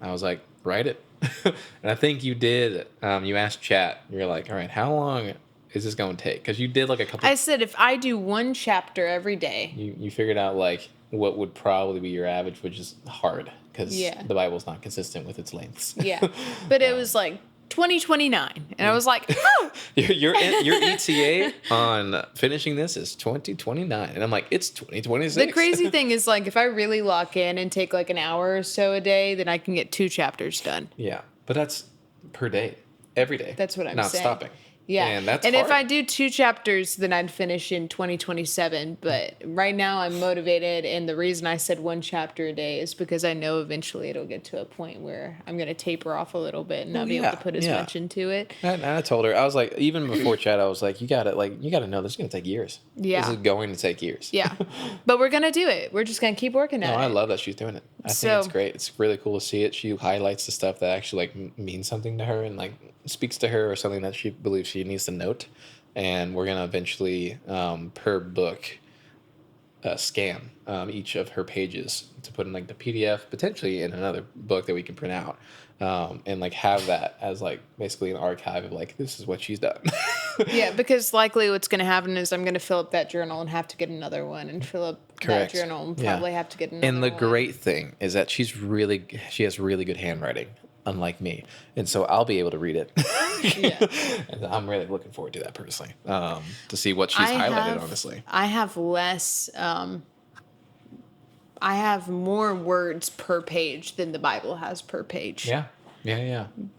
I was like, write it. And I think you did. You asked chat. You were like, all right, how long is this going to take? Because you did like a couple. I said if I do one chapter every day. You figured out like what would probably be your average, which is hard because the Bible's not consistent with its lengths. Yeah, but it was like 2029, and I was like, oh, your ETA on finishing this is 2029, and I'm like, it's 2026. The crazy thing is, like, if I really lock in and take like an hour or so a day, then I can get 2 chapters done. Yeah, but that's per day, every day. That's what I'm not saying. Stopping. Yeah, and that's and hard. if I do 2 chapters, then I'd finish in 2027. But right now, I'm motivated, and the reason I said 1 chapter a day is because I know eventually it'll get to a point where I'm gonna taper off a little bit and not be able to put as much into it. And I told her, I was like, even before chat, I was like, you gotta know this is gonna take years. Yeah, this is going to take years. Yeah, but we're gonna do it. We're just gonna keep working at it. I love that she's doing it. I think it's great. It's really cool to see it. She highlights the stuff that actually like means something to her and like speaks to her or something that she believes she needs to note. And we're gonna eventually per book scan each of her pages to put in like the PDF, potentially in another book that we can print out, and like have that as like basically an archive of like this is what she's done. Yeah, because likely what's going to happen is I'm going to fill up that journal and have to get another one, and fill up that journal and probably have to get another one. And the great thing is that she has really good handwriting, unlike me, and so I'll be able to read it. Yeah, and I'm really looking forward to that personally, to see what she's highlighted. Honestly, I have less. I have more words per page than the Bible has per page. Yeah.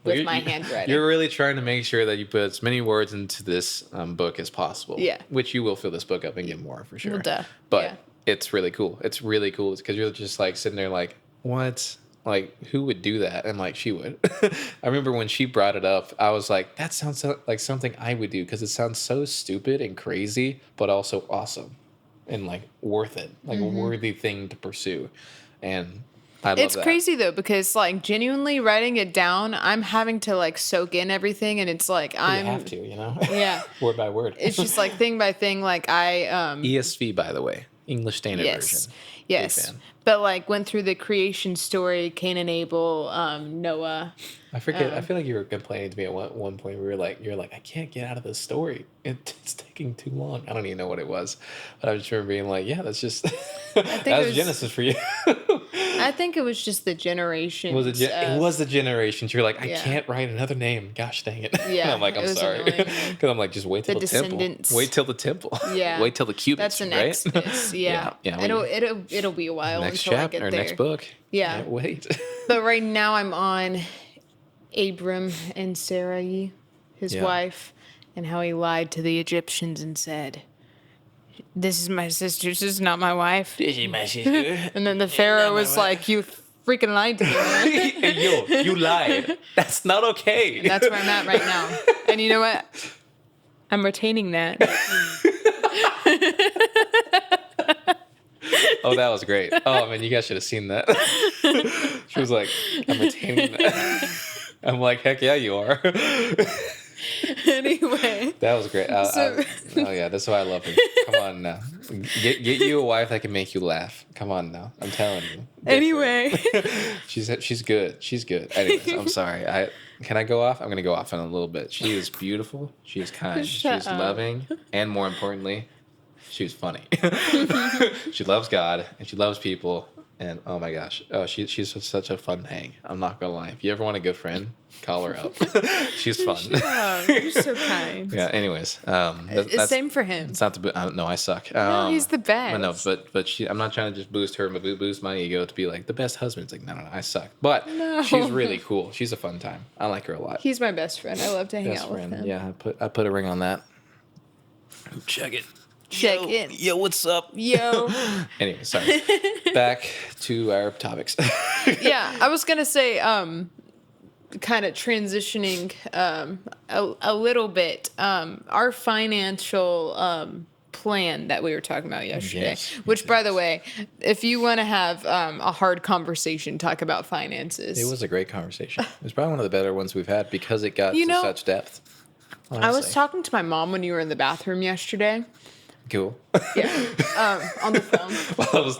With my handwriting. You're really trying to make sure that you put as many words into this book as possible. Yeah. Which you will fill this book up and get more for sure. Well, duh. But it's really cool. It's really cool because you're just like sitting there like, what? Like, who would do that? And like, she would. I remember when she brought it up, I was like, that sounds like something I would do because it sounds so stupid and crazy, but also awesome and like worth it, like a worthy thing to pursue. And I love it's crazy though, because like genuinely writing it down, I'm having to like soak in everything, and it's like you have to, yeah, word by word. It's just like thing by thing. Like ESV, by the way, English Standard Version. Yes, but like went through the creation story, Cain and Abel, Noah. I forget. I feel like you were complaining to me at one point. You're like, I can't get out of this story. It's taking too long. I don't even know what it was, but I just remember being like, yeah, that's just that was Genesis for you. I think it was just the generation. It was the generations. You're like, I can't write another name. Gosh dang it. Yeah. And I'm like, I'm sorry. Because I'm like, just wait till the temple. Wait till the temple. Yeah. Wait till the cubits. That's the next. Right? Yeah. It'll be a while next until chapter, I get there. Next book. Yeah. Can't wait. But right now I'm on Abram and Sarai, his wife, and how he lied to the Egyptians and said, "This is my sister. This is not my wife. This is my sister." And then the Pharaoh was like, "You freaking lied to me, man." Hey, you lied. That's not okay. And that's where I'm at right now. And you know what? I'm retaining that. Oh, that was great. Oh, man, you guys should have seen that. She was like, I'm retaining that. I'm like, heck yeah, you are. Anyway. That was great. Oh, yeah, that's why I love her. Come on now. Get you a wife that can make you laugh. Come on now. I'm telling you. Anyway. She's good. She's good. Anyways, I'm sorry. Can I go off? I'm going to go off in a little bit. She is beautiful. She is kind. She's loving. And more importantly, she's funny. She loves God and she loves people. And oh my gosh, she's such a fun hang. I'm not gonna lie. If you ever want a good friend, call her up. She's fun. You're so kind. Yeah. Anyways, same for him. It's not the. No, I suck. No, he's the best. No, but I'm not trying to just boost her, but boost my ego to be like the best husband. It's like no, I suck. But she's really cool. She's a fun time. I like her a lot. He's my best friend. I love to hang out with him. Yeah, I put a ring on that. Check it. Check in. Yo, what's up? Yo. Anyway, sorry. Back to our topics. Yeah, I was gonna say, kind of transitioning a little bit. Our financial plan that we were talking about yesterday, which, by the way, if you want to have a hard conversation, talk about finances. It was a great conversation. It was probably one of the better ones we've had because it got to such depth. Honestly. I was talking to my mom when you were in the bathroom yesterday. Cool. Yeah. On the phone.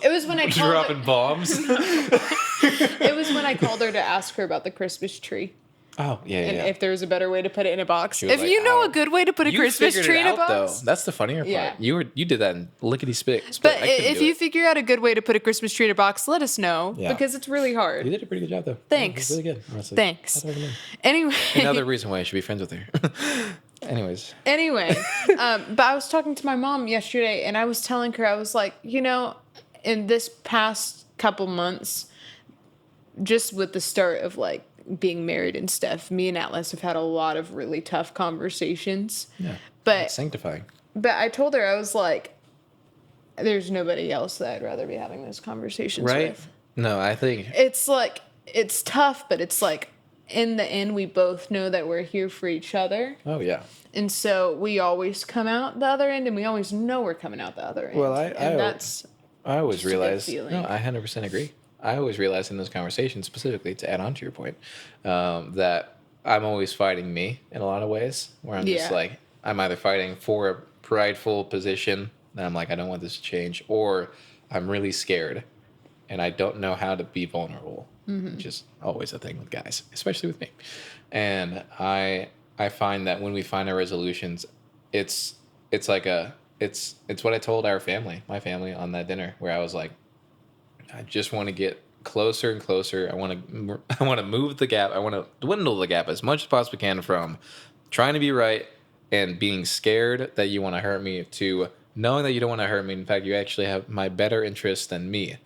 It was when I called dropping bombs. It was when I called her to ask her about the Christmas tree. Oh, yeah, And yeah. if there's a better way to put it in a box. She was If like, you know "Oh, a good way to put a you Christmas figured tree it in a out, box. though. That's the funnier Yeah. part. You did that in lickety split. But I couldn't if do you it. figure out a good way to put a Christmas tree in a box, let us know. Yeah. Because it's really You hard. did a pretty good job, though. Thanks. Yeah, it was really good, honestly. Thanks. I'd recommend. Anyway. Another reason why I should be friends with her. Anyways. Anyway, but I was talking to my mom yesterday, and I was telling her, I was like, in this past couple months, just with the start of like being married and stuff, me and Atlas have had a lot of really tough conversations. Yeah. But It's sanctifying. But I told her, I was like, there's nobody else that I'd rather be having those conversations Right? with. No, I think. It's like, it's tough, but it's like, in the end, we both know that we're here for each other. Oh, yeah. And so we always come out the other end, and we always know we're coming out the other end. Well, I always just a good realize. feeling. No, I 100% agree. I always realize in those conversations, specifically to add on to your point, that I'm always fighting me in a lot of ways, where I'm just Yeah. like, I'm either fighting for a prideful position, and I'm like, I don't want this to change, or I'm really scared, and I don't know how to be vulnerable, which is always a thing with guys, especially with me. And I find that when we find our resolutions, it's like it's what I told my family on that dinner, where I was like, I just want to get closer and closer. I want to move the gap. I want to dwindle the gap as much as possibly can from trying to be right and being scared that you want to hurt me to knowing that you don't want to hurt me. In fact, you actually have my better interest than me.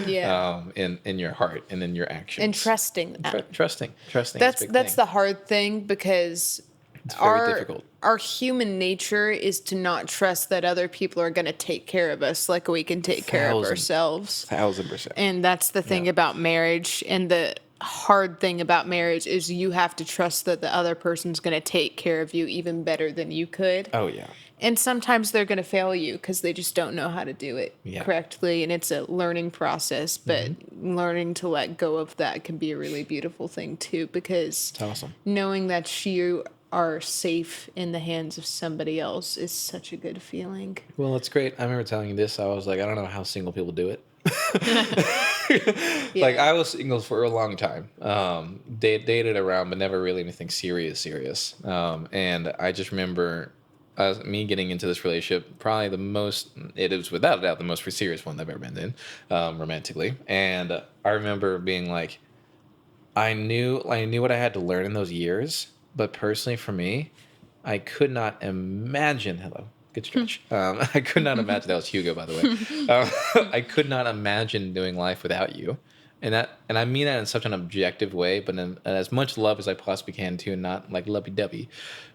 Yeah. In your heart and in your actions. And trusting that. Trusting. That's is a big thing. the hard thing, because It's very difficult. Our human nature is to not trust that other people are going to take care of us like we can take care of ourselves. 1,000%. And that's the thing about marriage. And the hard thing about marriage is you have to trust that the other person's going to take care of you even better than you could. Oh, yeah. And sometimes they're going to fail you because they just don't know how to do it correctly. And it's a learning process. But learning to let go of that can be a really beautiful thing, too. Because It's awesome. knowing that you are safe in the hands of somebody else is such a good feeling. Well, it's great. I remember telling you this. I was like, I don't know how single people do it. Like, I was single for a long time. Dated around, but never really anything serious. And I just remember me getting into this relationship, probably it was without a doubt the most serious one I've ever been in, romantically. And I remember being like, I knew what I had to learn in those years, but personally for me, I could not imagine, good stretch. I could not imagine, that was Hugo, by the way. I could not imagine doing life without you. And I mean that in such an objective way, but in as much love as I possibly can too, and not like lovey-dovey.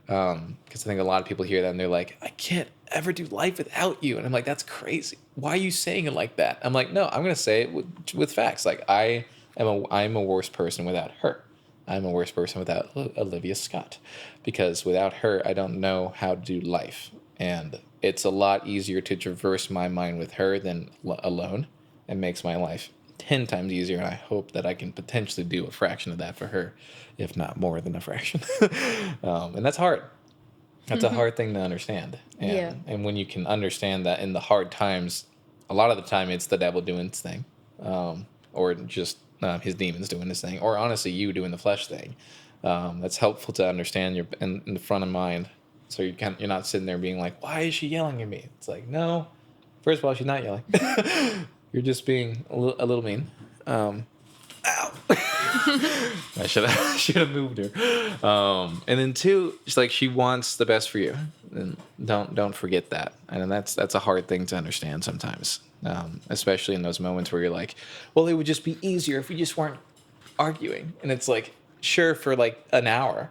Because I think a lot of people hear that and they're like, I can't ever do life without you. And I'm like, that's crazy. Why are you saying it like that? I'm like, no, I'm going to say it with facts. Like, I'm a worse person without her. I'm a worse person without Olivia Scott. Because without her, I don't know how to do life. And it's a lot easier to traverse my mind with her than alone. It makes my life 10 times easier, and I hope that I can potentially do a fraction of that for her, if not more than a fraction. And that's hard. That's a hard thing to understand. And when you can understand that in the hard times, a lot of the time it's the devil doing his thing, or just his demons doing his thing, or honestly you doing the flesh thing. That's helpful to understand in the front of mind, so you're not sitting there being like, why is she yelling at me? It's like, no, first of all, she's not yelling. You're just being a little mean. Ow. I should have moved her. And then two, it's like she wants the best for you, and don't forget that. And that's a hard thing to understand sometimes, especially in those moments where you're like, well, it would just be easier if we just weren't arguing. And it's like, sure, for like an hour.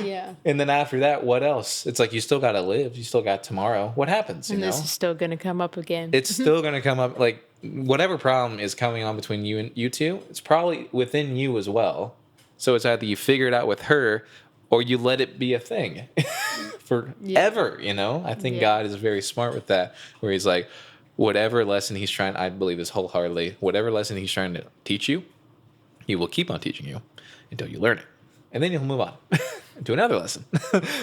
Yeah. And then after that, what else? It's like, you still got to live. You still got tomorrow. What happens? And this is still going to come up again. It's still going to come up. Like, whatever problem is coming on between you two, it's probably within you as well. So it's either you figure it out with her, or you let it be a thing forever. I think God is very smart with that, where he's like, whatever lesson he's trying, I believe this wholeheartedly, whatever lesson he's trying to teach you, he will keep on teaching you until you learn it. And then you'll move on to another lesson,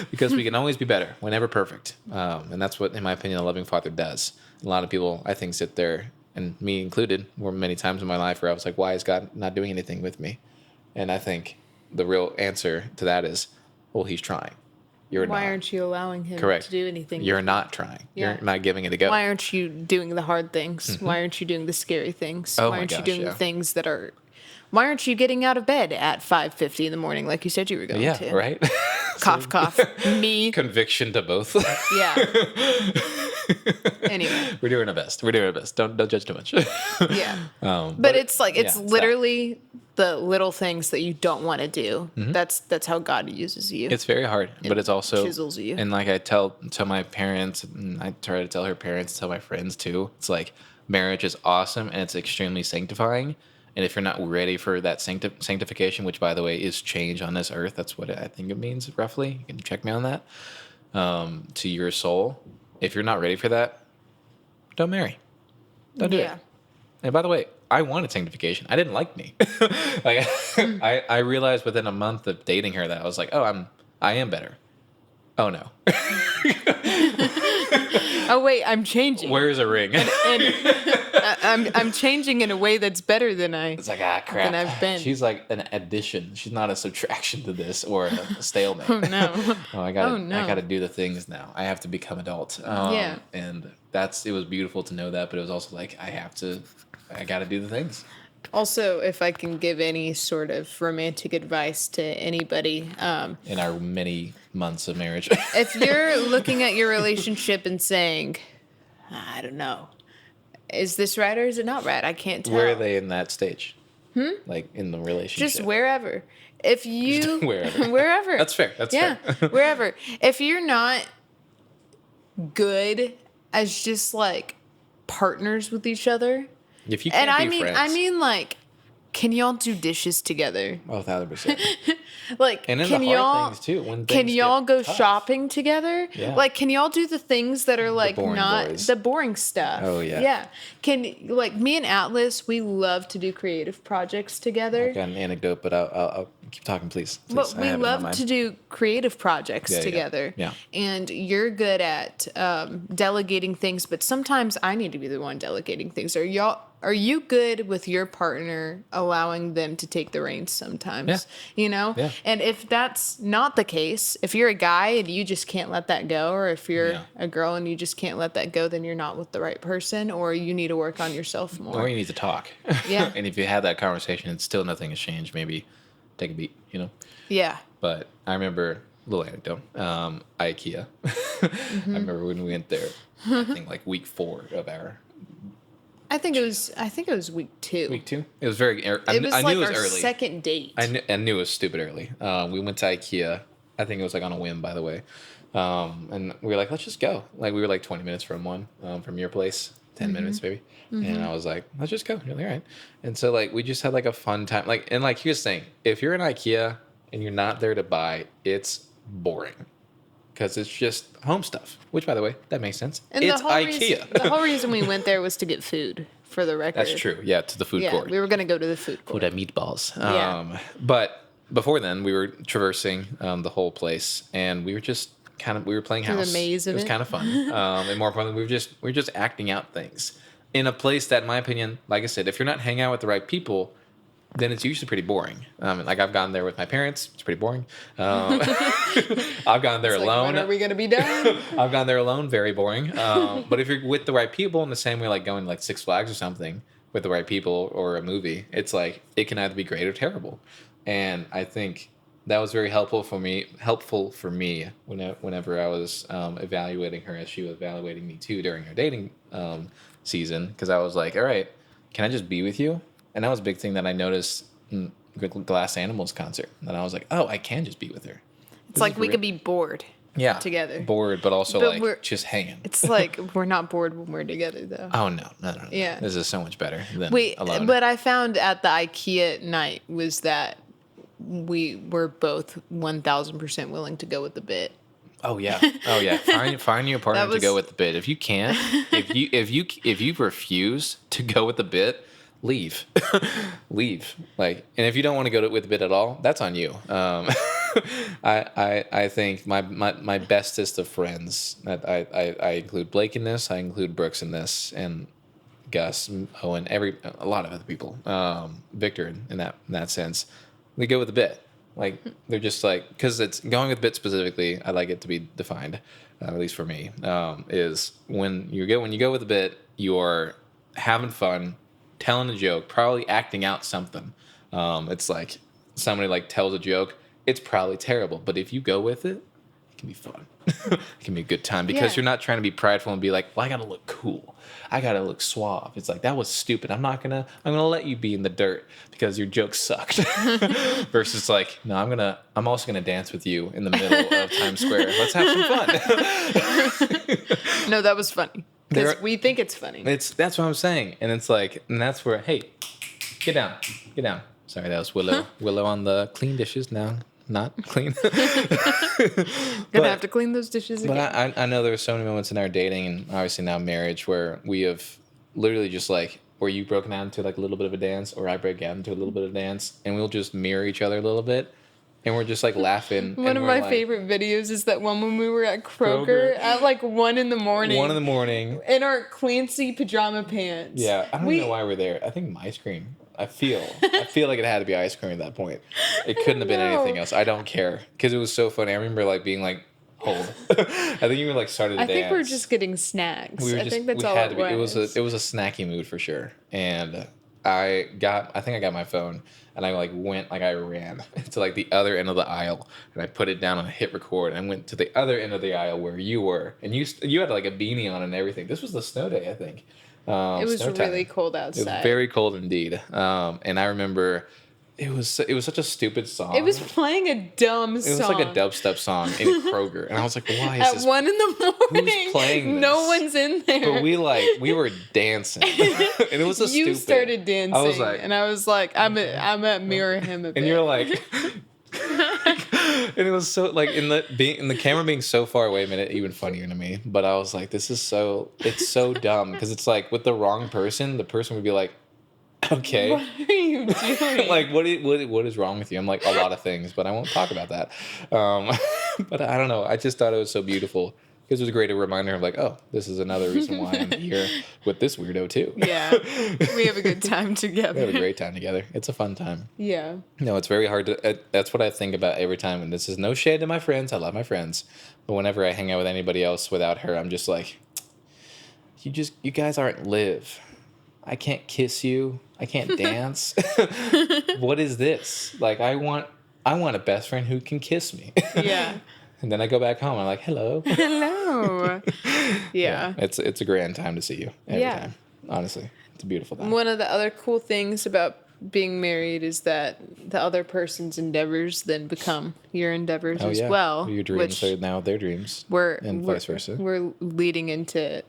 because we can always be better. We're never perfect. And that's what, in my opinion, a loving father does. A lot of people, I think, sit there, and me included, were many times in my life where I was like, why is God not doing anything with me? And I think the real answer to that is, well, he's trying. You're Why not. aren't you allowing him Correct. to do anything? You're not trying. Yeah. You're not giving it a go. Why aren't you doing the hard things? Why aren't you doing the scary things? Oh Why my aren't you gosh, doing yeah. the things that are... Why aren't you getting out of bed at 5:50 in the morning like you said you were going Yeah, to? right? Cough, cough. Me. Conviction to both. Yeah. Anyway. We're doing our best. Don't judge too much. Yeah. But it's like, it's yeah, literally the little things that you don't want to do. That's how God uses you. It's very hard, but it's also chisels you. And like I tell my parents, and I try to tell her parents, tell my friends too. It's like marriage is awesome and it's extremely sanctifying. And if you're not ready for that sanctification, which by the way is change on this earth, that's what I think it means roughly. You can check me on that. To your soul, if you're not ready for that, don't marry. Don't do it. And by the way, I wanted sanctification. I didn't like me. Like I realized within a month of dating her that I was like, oh, I am better. Oh no. Oh wait, I'm changing. Where's a ring? And I'm changing in a way that's better than It's like, crap. than I've been. She's like an addition. She's not a subtraction to this or a stalemate. Oh no. I gotta do the things now. I have to become adult. Yeah. And it was beautiful to know that, but it was also like I gotta do the things. Also, if I can give any sort of romantic advice to anybody, In our many months of marriage. if you're looking at your relationship and saying, I don't know, is this right or is it not right? I can't tell. Where are they in that stage? Like in the relationship? Just wherever. If you Wherever. wherever. That's fair. That's yeah, fair. wherever. If you're not good as just like partners with each other, If you can't and be friends. I mean like, can y'all do dishes together? 1,000%. Like, And in can the y'all hard things too. When can things y'all get go tough. shopping together? Yeah. Like, can y'all do the things that are like boring not boys. the boring stuff? Oh, yeah. Yeah. Can like me and Atlas, we love to do creative projects together. I've got an anecdote, but I'll keep talking, please. But I we have it in my love mind. to do creative projects Yeah, yeah, together. yeah. And you're good at delegating things, but sometimes I need to be the one delegating things. Are you good with your partner allowing them to take the reins sometimes? Yeah. You know? Yeah. And if that's not the case, if you're a guy and you just can't let that go, or if you're Yeah. a girl and you just can't let that go, then you're not with the right person, or you need to work on yourself more. Or you need to talk. Yeah. And if you have that conversation and still nothing has changed, maybe take a beat, you know? Yeah. But I remember, little anecdote, IKEA. I remember when we went there, I think like week 4 of our I think it was week 2. week 2. It was very, It was I like knew it was our early. second date. I knew it was stupid early. We went to IKEA. I think it was like on a whim, by the way. And we were like, let's just go. Like we were like 20 minutes from from your place, 10 minutes maybe. And I was like, let's just go. You're like, all right. And so like we just had like a fun time. Like and like here's the thing: if you're in IKEA and you're not there to buy, it's boring. Because it's just home stuff. Which, by the way, that makes sense. And it's the whole IKEA. the whole reason we went there was to get food, for the record. That's true. Yeah, to the food Yeah, court. we were going to go to the food For court. the meatballs. Yeah. But before then, we were traversing the whole place, and we were just we were playing Through the house. maze of it was it. kind of fun. And more importantly, we were just acting out things in a place that, in my opinion, like I said, if you're not hanging out with the right people, then it's usually pretty boring. Like I've gone there with my parents, it's pretty boring. I've gone there It's like, alone. when are we going to be done? I've gone there alone, very boring. But if you're with the right people, in the same way like going to like Six Flags or something with the right people or a movie, it's like it can either be great or terrible. And I think that was very helpful for me whenever I was evaluating her as she was evaluating me too during her dating season, because I was like, all right, can I just be with you? And that was a big thing that I noticed in Glass Animals concert. And I was like, oh, I can just be with her. It's like we could be bored together. Bored, but also But we're- like just hanging. It's like we're not bored when we're together, though. Oh no. Yeah. This is so much better than Wait, alone. what I found at the IKEA night was that we were both 1,000% willing to go with the bit. Oh yeah. Find you a partner to go with the bit. If you can't, if you refuse to go with the bit, leave. Leave. Like, and if you don't want to go with the bit at all, that's on you. I think my bestest of friends, that I include Blake in this, I include Brooks in this, and Gus, Owen, a lot of other people, Victor in that sense. We go with the bit. Like they're just like, because it's going with bit specifically. I like it to be defined, at least for me. Is when you go with a bit, you're having fun, telling a joke, probably acting out something. It's like somebody like tells a joke. It's probably terrible, but if you go with it, it can be fun. It can be a good time because Yeah. you're not trying to be prideful and be like, well, I gotta look cool. I gotta look suave. It's like, that was stupid. I'm gonna let you be in the dirt because your joke sucked. Versus like, no, I'm also gonna dance with you in the middle of Times Square. Let's have some fun. No, that was funny. Because we think it's funny. That's what I'm saying. And it's like, and that's where, hey, get down. Sorry, that was Willow. Willow on the clean dishes now. Not clean. Gonna have to clean those dishes again. But I know there were so many moments in our dating and obviously now marriage where we have literally just like, where you broken out into like a little bit of a dance or I break out into a little bit of dance and we'll just mirror each other a little bit and we're just like laughing. One of my favorite videos is that one when we were at Kroger at like 1 in the morning. 1 in the morning. In our Clancy pajama pants. Yeah, I don't know why we're there. I think ice cream. I feel like it had to be ice cream at that point. It couldn't have been anything else. I don't care because it was so funny. I remember like being like, hold. I think you were like started to dance. I think we're just getting snacks. I think that's all it was. It was a snacky mood for sure. And I think I got my phone and I like went like I ran to like the other end of the aisle and I put it down and I hit record and I went to the other end of the aisle where you were and you had like a beanie on and everything. This was the snow day, I think. It was really cold outside. It was very cold indeed. And I remember it was such a stupid song. It was playing a dumb song. It was like a dubstep song in Kroger. And I was like, why is this? At 1 in the morning. Who's playing this? No one's in there. But we were dancing. And it was You started dancing. I was like, and I was like, I'm at mirror him a bit. And you're like and it was so like in the camera being so far away made it even funnier to me. But I was like, it's so dumb because it's like with the wrong person, the person would be like, okay, what are you doing? Like what is wrong with you? I'm like, a lot of things, but I won't talk about that. But I don't know. I just thought it was so beautiful. Because it was a great reminder of like, oh, this is another reason why I'm here with this weirdo too. Yeah, we have a good time together. We have a great time together. It's a fun time. Yeah. No, it's very hard to. That's what I think about every time. And this is no shade to my friends. I love my friends, but whenever I hang out with anybody else without her, I'm just like, you guys aren't live. I can't kiss you. I can't dance. What is this? Like, I want a best friend who can kiss me. Yeah. And then I go back home. I'm like, hello. Hello. Yeah. It's a grand time to see you every time. Honestly, it's a beautiful time. One of the other cool things about being married is that the other person's endeavors then become your endeavors as well. Your dreams are now their dreams. And vice versa. We're leading into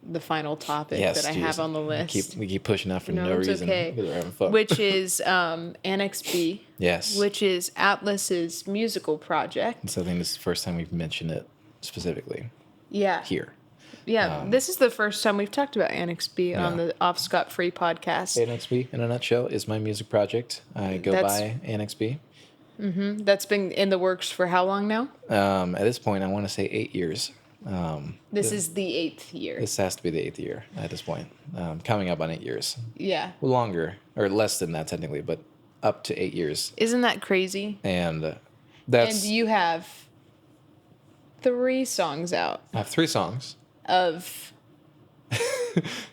the final topic that I have on the list. We keep pushing out for no reason. Okay. Because we're having fun. Which is Annex B. Yes. Which is Atlas's musical project. So I think this is the first time we've mentioned it specifically. Yeah. Here. Yeah, this is the first time we've talked about Annex B on the Off Scot Free podcast. Annex B, in a nutshell, is my music project. I go by Annex B. Mm-hmm. That's been in the works for how long now? At this point, I want to say 8 years. This is the 8th year. This has to be the 8th year at this point. Coming up on 8 years. Yeah. Longer, or less than that technically, but up to 8 years. Isn't that crazy? And that's... And you have 3 songs out. I have 3 songs. Of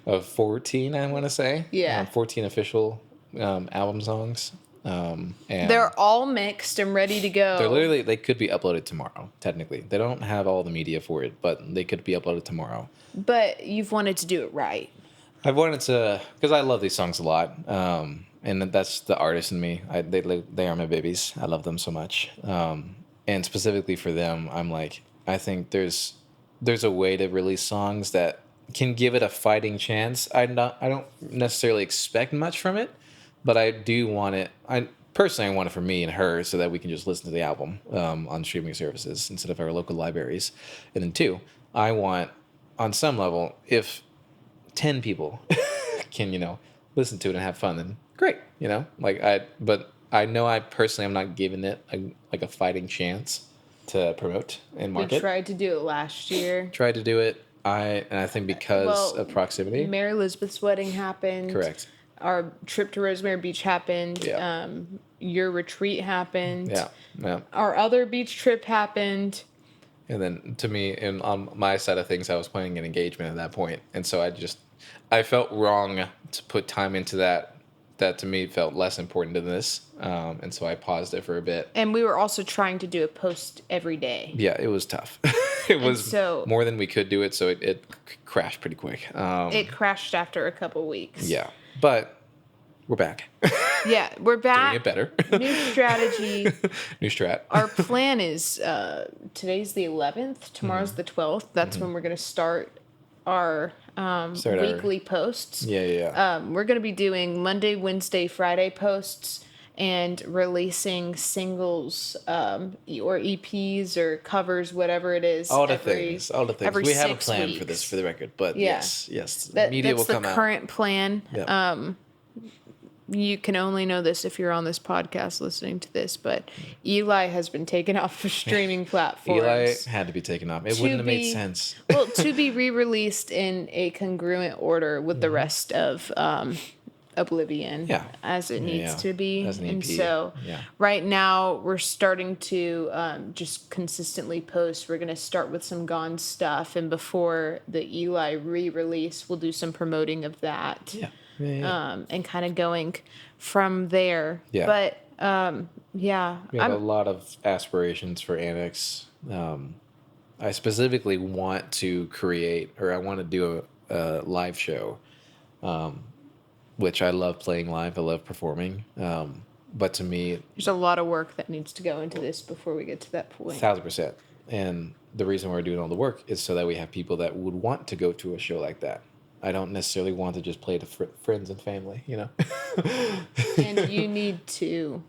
14, I want to say. Yeah. 14 official album songs. And they're all mixed and ready to go. They could be uploaded tomorrow, technically. They don't have all the media for it, but they could be uploaded tomorrow. But you've wanted to do it right. I've wanted to, because I love these songs a lot. And that's the artist in me. They are my babies. I love them so much. And specifically for them, I'm like, I think there's a way to release songs that can give it a fighting chance. I don't necessarily expect much from it, but I do want it. I want it for me and her so that we can just listen to the album on streaming services instead of our local libraries. And then 2, I want, on some level, if 10 people can, listen to it and have fun, then great, But I know I personally am not giving it a fighting chance to promote and market. We tried to do it last year. Tried to do it. I think because of proximity. Mary Elizabeth's wedding happened. Correct. Our trip to Rosemary Beach happened. Yeah. your retreat happened. Yeah, yeah. Our other beach trip happened. And then to me, and on my side of things, I was planning an engagement at that point, and so I felt wrong to put time into that. That to me felt less important than this, and so I paused it for a bit. And we were also trying to do a post every day. Yeah, it was tough. It was so, more than we could do it, so it crashed pretty quick. It crashed after a couple weeks. Yeah, but we're back. Yeah, we're back. Doing it better. New strategy. New strat. Our plan is today's the 11th. Tomorrow's the 12th. That's when we're going to start our weekly posts. Yeah. We're going to be doing Monday, Wednesday, Friday posts and releasing singles or EPs or covers, whatever it is. All the things. We have a plan weeks. for this, for the record. But Yeah. yes. That's Media will come the out. current plan. Yep. You can only know this if you're on this podcast listening to this, but Eli has been taken off of streaming platforms. Eli had to be taken off. It wouldn't have made sense. Well, to be re-released in a congruent order with the rest of Oblivion, as it needs to be. As an EP. And so right now we're starting to just consistently post. We're going to start with some Gone stuff, and before the Eli re-release, we'll do some promoting of that. And kind of going from there. Yeah. But, we have a lot of aspirations for Annex. I specifically want to create, or I want to do a live show, which I love playing live. I love performing. But to me, there's a lot of work that needs to go into this before we get to that point. 1,000%. And the reason we're doing all the work is so that we have people that would want to go to a show like that. I don't necessarily want to just play to friends and family, you know. And you need to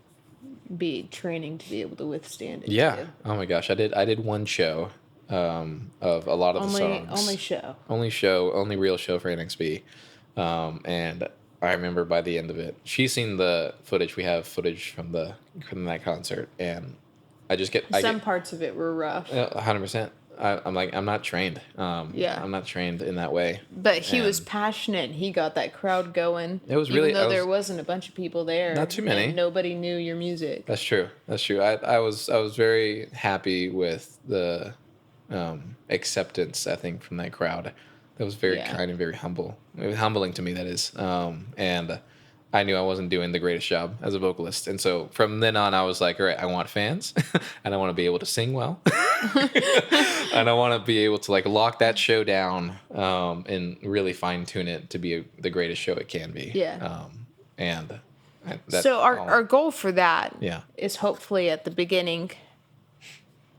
be training to be able to withstand it. Yeah. Too. Oh my gosh, I did one show of a lot of the songs. Only real show for Annex B. And I remember by the end of it, she's seen the footage. We have footage from that concert, and I just get parts of it were rough. 100%. I'm like, I'm not trained. I'm not trained in that way. But he was passionate. He got that crowd going. It was really, even though there wasn't a bunch of people there. Not too many. And nobody knew your music. That's true. I was very happy with the acceptance, I think, from that crowd. That was very kind and very humble. It was humbling to me, that is. And I knew I wasn't doing the greatest job as a vocalist. And so from then on, I was like, all right, I want fans and I want to be able to sing well. And I want to be able to like lock that show down and really fine tune it to be the greatest show it can be. Yeah. So our goal for that Yeah. is hopefully at the beginning.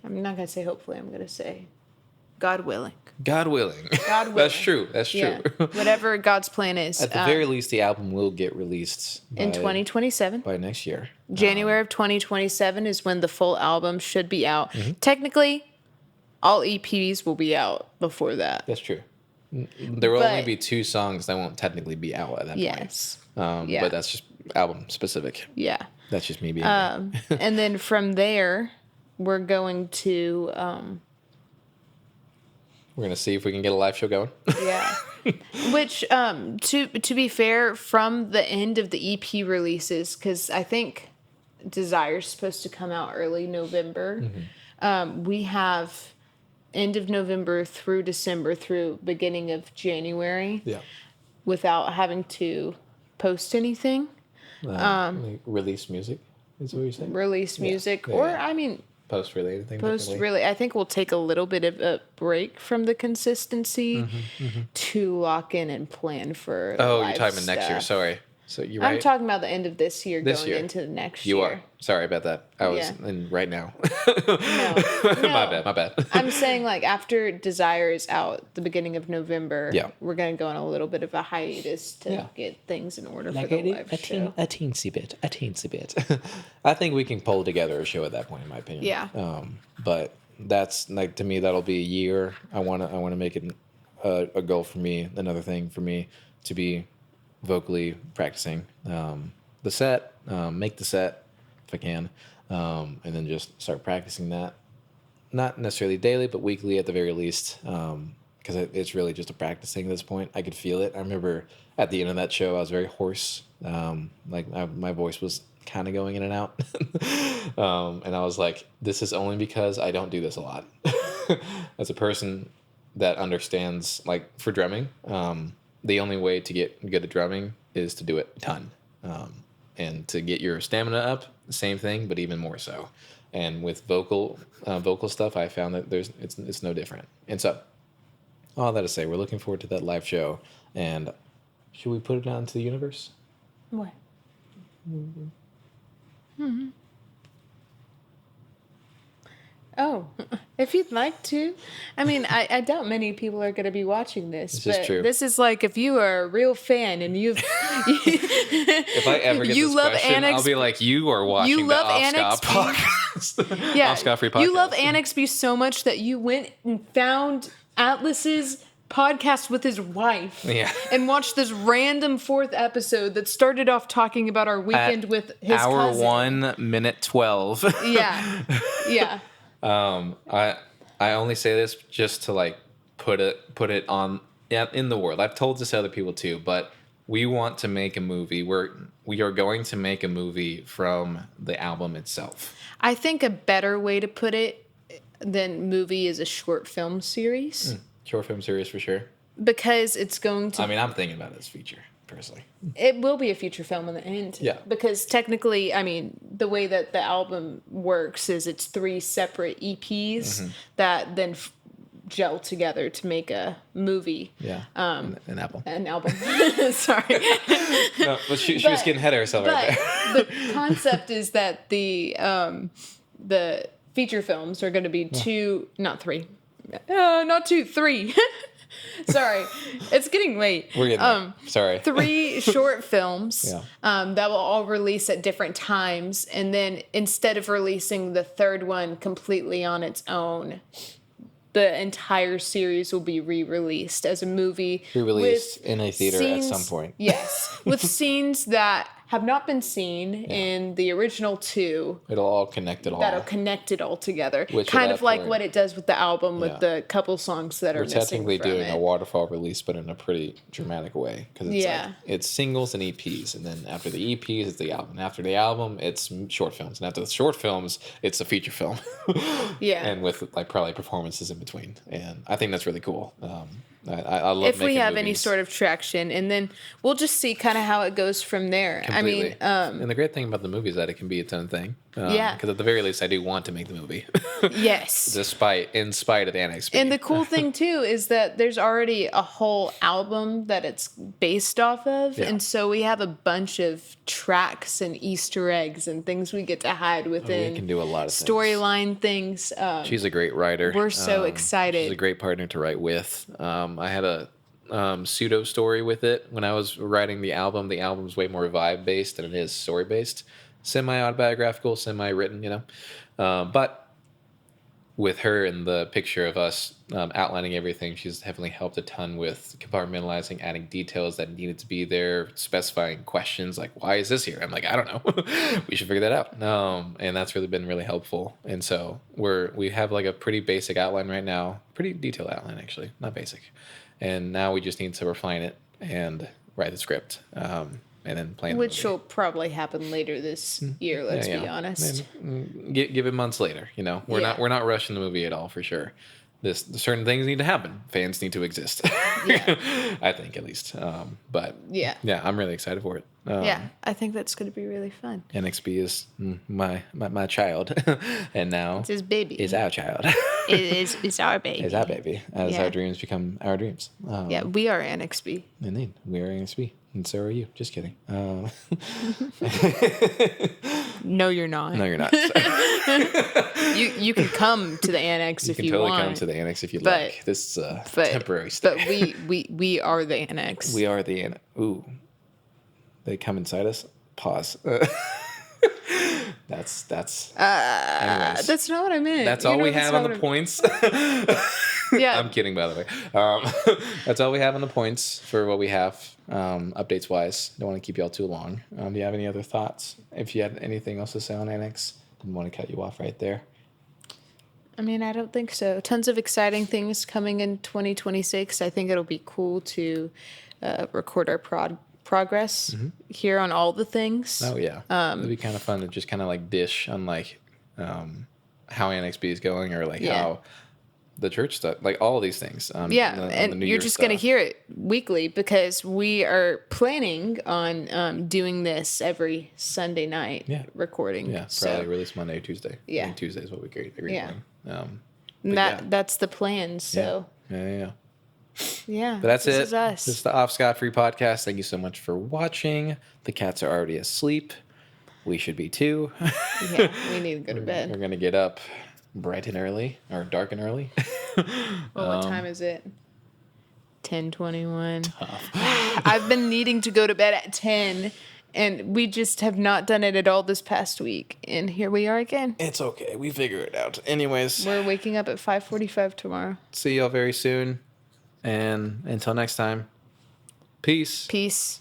I'm not going to say hopefully, I'm going to say God willing. God willing. God willing. That's true. That's true. Yeah. Whatever God's plan is. At the very least, the album will get released in 2027. By next year. January of 2027 is when the full album should be out. Mm-hmm. Technically, all EPs will be out before that. That's true. There will only be 2 songs that won't technically be out at that point. But that's just album specific. Yeah. That's just me being and then from there, we're going to... we're going to see if we can get a live show going. Yeah. Which, to be fair, from the end of the EP releases, because I think Desire's supposed to come out early November, we have end of November through December through beginning of January without having to post anything. Release music, is what you're saying? Release music. Or, I mean... Post-related thing. Post-really. I think we'll take a little bit of a break from the consistency to lock in and plan for you're talking about next year. Sorry. So you're right. I'm talking about the end of this year into the next year. You are. Sorry about that. I was in right now. No. My bad. I'm saying like after Desire is out, the beginning of November, we're going to go on a little bit of a hiatus to get things in order for the live show. A teensy bit. I think we can pull together a show at that point, in my opinion. Yeah. But that's like, to me, that'll be a year. I want to make it a goal for me, another thing for me to be vocally practicing the set, make the set if I can, and then just start practicing that. Not necessarily daily, but weekly at the very least, because it's really just a practice thing at this point. I could feel it. I remember at the end of that show, I was very hoarse. My voice was kind of going in and out. And I was like, this is only because I don't do this a lot. As a person that understands, like, for drumming, the only way to get good at drumming is to do it a ton. And to get your stamina up, same thing, but even more so. And with vocal stuff, I found that it's no different. And so, all that to say, we're looking forward to that live show. And should we put it out into the universe? What? Oh, if you'd like to. I mean, I doubt many people are going to be watching this. This is true. This is like, if you are a real fan and you've... If I ever get this question, Annex, I'll be like, you are watching the Off-Scott podcast. Yeah, Off-Scott Free podcast. You love Annex B so much that you went and found Atlas's podcast with his wife. Yeah. And watched this random 4th episode that started off talking about our weekend with his hour cousin. 1 minute 12. Yeah. Yeah. I only say this just to, like, put it on in the world. I've told this to other people too, but we want to make a movie. We are going to make a movie from the album itself. I think a better way to put it than movie is a short film series. Short film series for sure. Because it's going to... I mean, I'm thinking about it as feature, personally. It will be a feature film in the end. Yeah. Because technically, I mean, the way that the album works is it's 3 separate EPs that then gel together to make a movie. Yeah. An album. An album. Sorry. No, but she was getting ahead of herself right there. The concept is that the feature films are going to be 2, not 3. Not 2, 3. Sorry, it's getting late. We're getting there. Sorry. 3 short films Yeah. that will all release at different times, and then instead of releasing the 3rd one completely on its own, the entire series will be re-released as a movie. Re-released in a theater at some point. Yes, with scenes that have not been seen in the original 2. It'll all connect it all. That'll connect it all together. Which kind at of that like point- what it does with the album with the couple songs that are We're missing technically from doing it. a waterfall release, but in a pretty dramatic way. Because it's like, it's singles and EPs. And then after the EPs, it's the album. And after the album, it's short films. And after the short films, it's a feature film. Yeah. And with, like, probably performances in between. And I think that's really cool. I love if we making have any movies. sort of traction, and then we'll just see kind of how it goes from there. Completely. I mean, and the great thing about the movie is that it can be its own thing. Yeah. Because at the very least, I do want to make the movie. yes. in spite of Annex B. And the cool thing too is that there's already a whole album that it's based off of, Yeah. and so we have a bunch of tracks and Easter eggs and things we get to hide within. we can do a lot of storyline things. She's a great writer. We're so excited. She's a great partner to write with. I had a pseudo story with it when I was writing the album. The album's way more vibe based than it is story based. Semi-autobiographical, semi-written, but with her and the picture of us outlining everything, she's definitely helped a ton with compartmentalizing, adding details that needed to be there, specifying questions like, why is this here? I'm like, I don't know. We should figure that out. And that's really been really helpful. And so we have like a pretty basic outline right now, pretty detailed outline actually, not basic. And now we just need to refine it and write the script. And then plan. Which will probably happen later this year. Let's be honest. Give it months later. We're not rushing the movie at all for sure. Certain things need to happen. Fans need to exist. Yeah. I think at least. But yeah, I'm really excited for it. Yeah, I think that's going to be really fun. Annex B is my child, and now it's his baby. Is our child. It's our baby. It's our baby. As our dreams become our dreams. Yeah, we are Annex B. Indeed, we are Annex B. And so are you. Just kidding. No, you're not. No, you're not. You can come to the annex if you want. You can totally come to the annex if you like. This is a temporary stay. But we are the annex. We are the annex. Ooh. They come inside us? Pause. That's anyways. That's not what I meant. That's all we have on the points. Yeah. I'm kidding, by the way. That's all we have on the points for what we have, updates wise. Don't want to keep y'all too long. Do you have any other thoughts? If you had anything else to say on Annex, didn't want to cut you off right there. I mean, I don't think so. Tons of exciting things coming in 2026. I think it'll be cool to record our progress here on all the things. Oh yeah, it'd be kind of fun to just kind of like dish on like how Annex B is going, or like how the church stuff, like all of these things. And New you're Year just going to stuff. hear it weekly because we are planning on doing this every Sunday night recording. Yeah, probably release Monday or Tuesday. Yeah. I think Tuesday is what we agreed on. And that's the plan. So Yeah. yeah, But that's this it. is us. This is the Off Scot Free podcast. Thank you so much for watching. The cats are already asleep. We should be too. Yeah, we need to go to bed. We're gonna get up bright and early, or dark and early. Well, what time is it? 10:21. I've been needing to go to bed at 10, and we just have not done it at all this past week. And here we are again. It's okay. We figure it out. Anyways, We're waking up at 5:45 tomorrow. see y'all very soon. And until next time, peace. Peace.